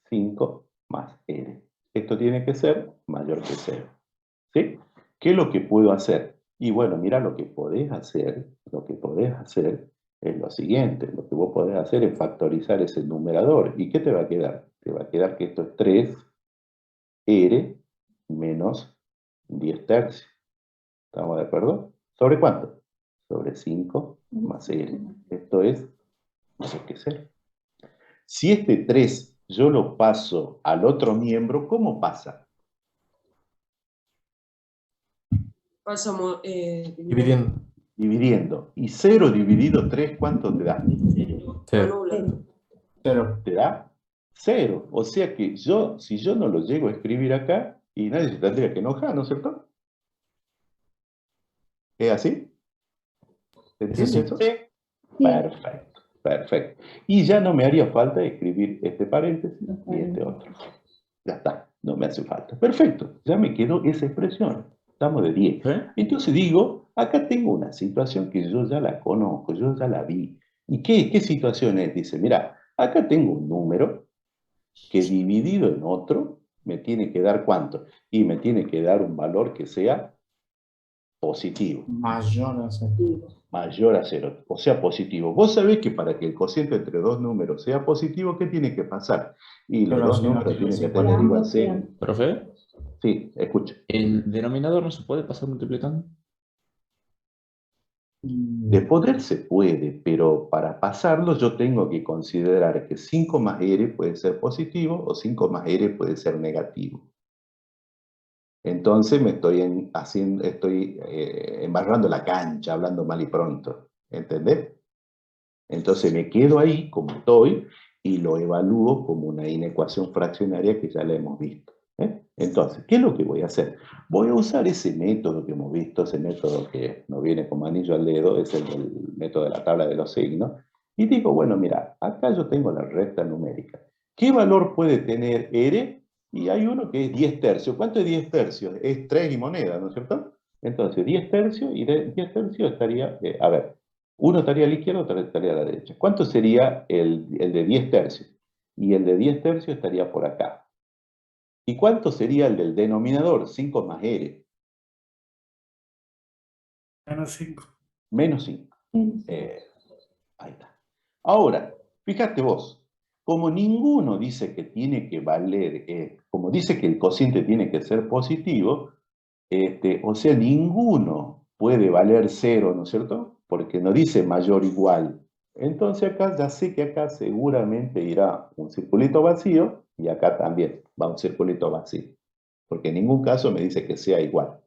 5 más R. Esto tiene que ser mayor que 0. ¿Sí? ¿Qué es lo que puedo hacer? Y bueno, mira, lo que podés hacer es lo siguiente. Lo que vos podés hacer es factorizar ese numerador. ¿Y qué te va a quedar? Te va a quedar que esto es 3R menos 10 tercios. ¿Estamos de acuerdo? ¿Sobre cuánto? Sobre 5 más R. Esto es mayor que 0. Si este 3 yo lo paso al otro miembro, ¿cómo pasa? Pasamos dividiendo. Y 0 dividido 3, ¿cuánto te da? 0. ¿Te da? 0. O sea que si yo no lo llego a escribir acá, y nadie se tendría que enojar, ¿no es cierto? ¿Es así? ¿Se entiende eso? Sí. Perfecto, perfecto. Y ya no me haría falta escribir este paréntesis y este otro. Ya está, no me hace falta. Perfecto, ya me quedó esa expresión. Estamos de 10. Entonces digo, acá tengo una situación que yo ya la conozco, yo ya la vi. ¿Y qué situación es? Dice, mira, acá tengo un número que dividido en otro me tiene que dar ¿cuánto? Y me tiene que dar un valor que sea positivo. Mayor a 0. Mayor a 0, o sea, positivo. Vos sabés que para que el cociente entre dos números sea positivo, ¿qué tiene que pasar? Y los dos números tienen que tener igual 0. ¿Profe? Sí, escucha. ¿El denominador no se puede pasar multiplicando? De poder se puede, pero para pasarlo yo tengo que considerar que 5 más R puede ser positivo o 5 más R puede ser negativo. Entonces me estoy embarrando la cancha, hablando mal y pronto. ¿Entendés? Entonces me quedo ahí como estoy y lo evalúo como una inecuación fraccionaria que ya la hemos visto. Entonces, ¿qué es lo que voy a hacer? Voy a usar ese método que hemos visto, ese método que nos viene como anillo al dedo, es el del método de la tabla de los signos, y digo, bueno, mira, acá yo tengo la recta numérica. ¿Qué valor puede tener R? Y hay uno que es 10 tercios. ¿Cuánto es 10 tercios? Es 3 y moneda, ¿no es cierto? Entonces, 10 tercios y 10 tercios estaría, a ver, uno estaría a la izquierda, otro estaría a la derecha. ¿Cuánto sería el de 10 tercios? Y el de 10 tercios estaría por acá. ¿Y cuánto sería el del denominador? 5 más R. Menos 5. Menos 5. Ahí está. Ahora, fíjate vos, como ninguno dice que tiene que valer, como dice que el cociente tiene que ser positivo, O sea, ninguno puede valer 0, ¿no es cierto? Porque no dice mayor o igual. Entonces acá ya sé que acá seguramente irá un circulito vacío y acá también va un circulito vacío. Porque en ningún caso me dice que sea igual.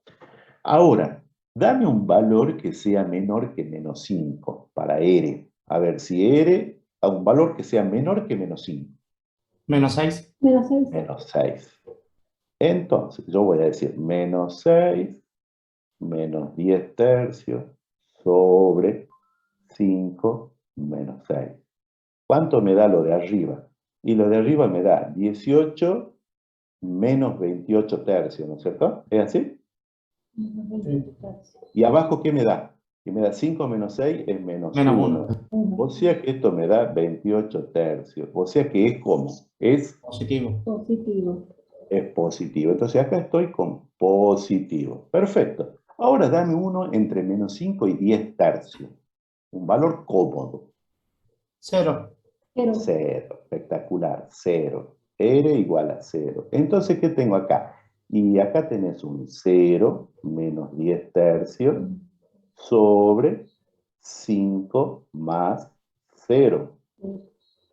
Ahora, dame un valor que sea menor que menos 5 para R. A ver, si R, a un valor que sea menor que menos 5. Menos 6. Menos 6. Menos 6. Entonces, yo voy a decir menos 6 menos 10 tercios sobre 5 menos 6. ¿Cuánto me da lo de arriba? Y lo de arriba me da 18 menos 28 tercios, ¿no es cierto? ¿Es así? ¿Y abajo qué me da? Y me da 5 menos 6 es menos 1. O sea que esto me da 28 tercios. O sea que es como, es Positivo. Positivo. es positivo. Entonces acá estoy con positivo. Perfecto. Ahora dame uno entre menos 5 y 10 tercios. Un valor cómodo. 0. 0. Espectacular. 0. R igual a 0. Entonces, ¿qué tengo acá? Y acá tenés un 0 menos 10 tercios sobre 5 más 0.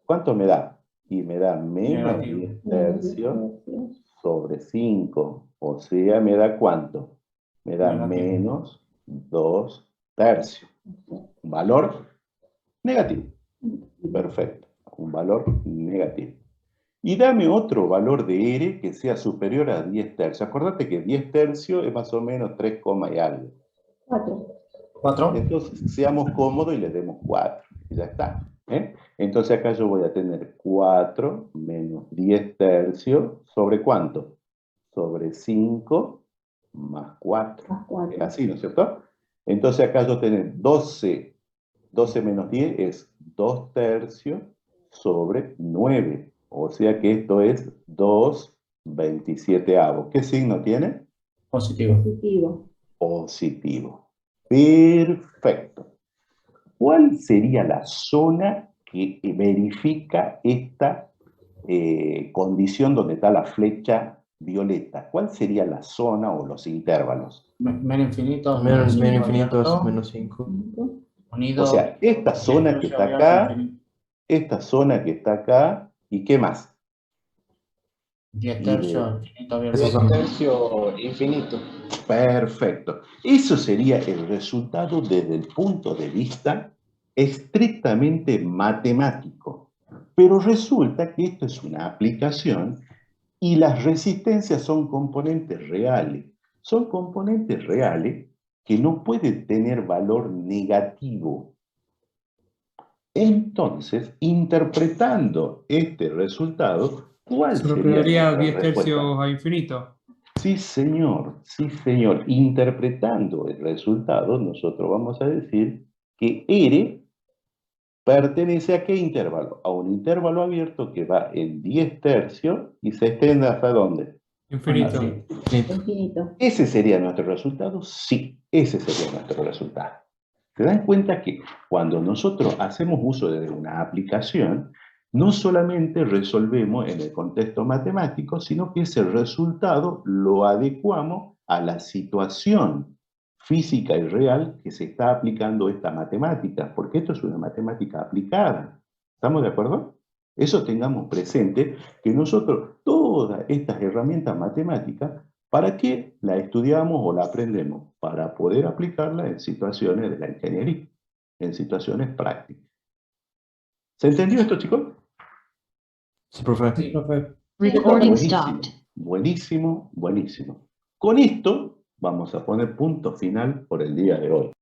¿Cuánto me da? Y me da menos 10 tercios sobre 5. O sea, ¿me da cuánto? Me da menos 2 tercios. Un valor negativo. Perfecto. Un valor negativo. Y dame otro valor de R que sea superior a 10 tercios. Acordate que 10 tercios es más o menos 3, y algo. 4. Entonces, seamos cómodos y le demos 4. Y ya está. Entonces acá yo voy a tener 4 menos 10 tercios sobre ¿cuánto? Sobre 5 más 4. Es así, ¿no es cierto? Entonces acá yo tengo 12. 12 menos 10 es 2 tercios sobre 9. O sea que esto es 2/27. ¿Qué signo tiene? Positivo. Positivo. Positivo. Perfecto. ¿Cuál sería la zona que verifica esta condición donde está la flecha violeta? ¿Cuál sería la zona o los intervalos? Menos infinito. Menos cinco infinito es abierto, menos 5. Unido. O sea, esta zona que tercio está abierto, acá, infinito. esta zona que está acá, ¿y qué más? 10 Y tercio, infinito abierto. 10 tercio infinito. Perfecto. Eso sería el resultado desde el punto de vista estrictamente matemático. Pero resulta que esto es una aplicación y las resistencias son componentes reales. Son componentes reales que no pueden tener valor negativo. Entonces, interpretando este resultado, ¿cuál Solo sería quedaría nuestra 10 respuesta? tercios a infinito. Sí, señor, sí, señor. Interpretando el resultado, nosotros vamos a decir que R pertenece a qué intervalo? A un intervalo abierto que va en 10 tercios y se extiende ¿hasta dónde? Infinito. Infinito. ¿Ese sería nuestro resultado? Sí, ese sería nuestro resultado. ¿Se dan cuenta que cuando nosotros hacemos uso de una aplicación, no solamente resolvemos en el contexto matemático, sino que ese resultado lo adecuamos a la situación física y real que se está aplicando esta matemática, porque esto es una matemática aplicada. ¿Estamos de acuerdo? Eso tengamos presente, que nosotros todas estas herramientas matemáticas, ¿para qué la estudiamos o la aprendemos? Para poder aplicarla en situaciones de la ingeniería, en situaciones prácticas. ¿Se entendió esto, chicos? Sí, profe. Sí, profe. Buenísimo, buenísimo, buenísimo. Con esto vamos a poner punto final por el día de hoy.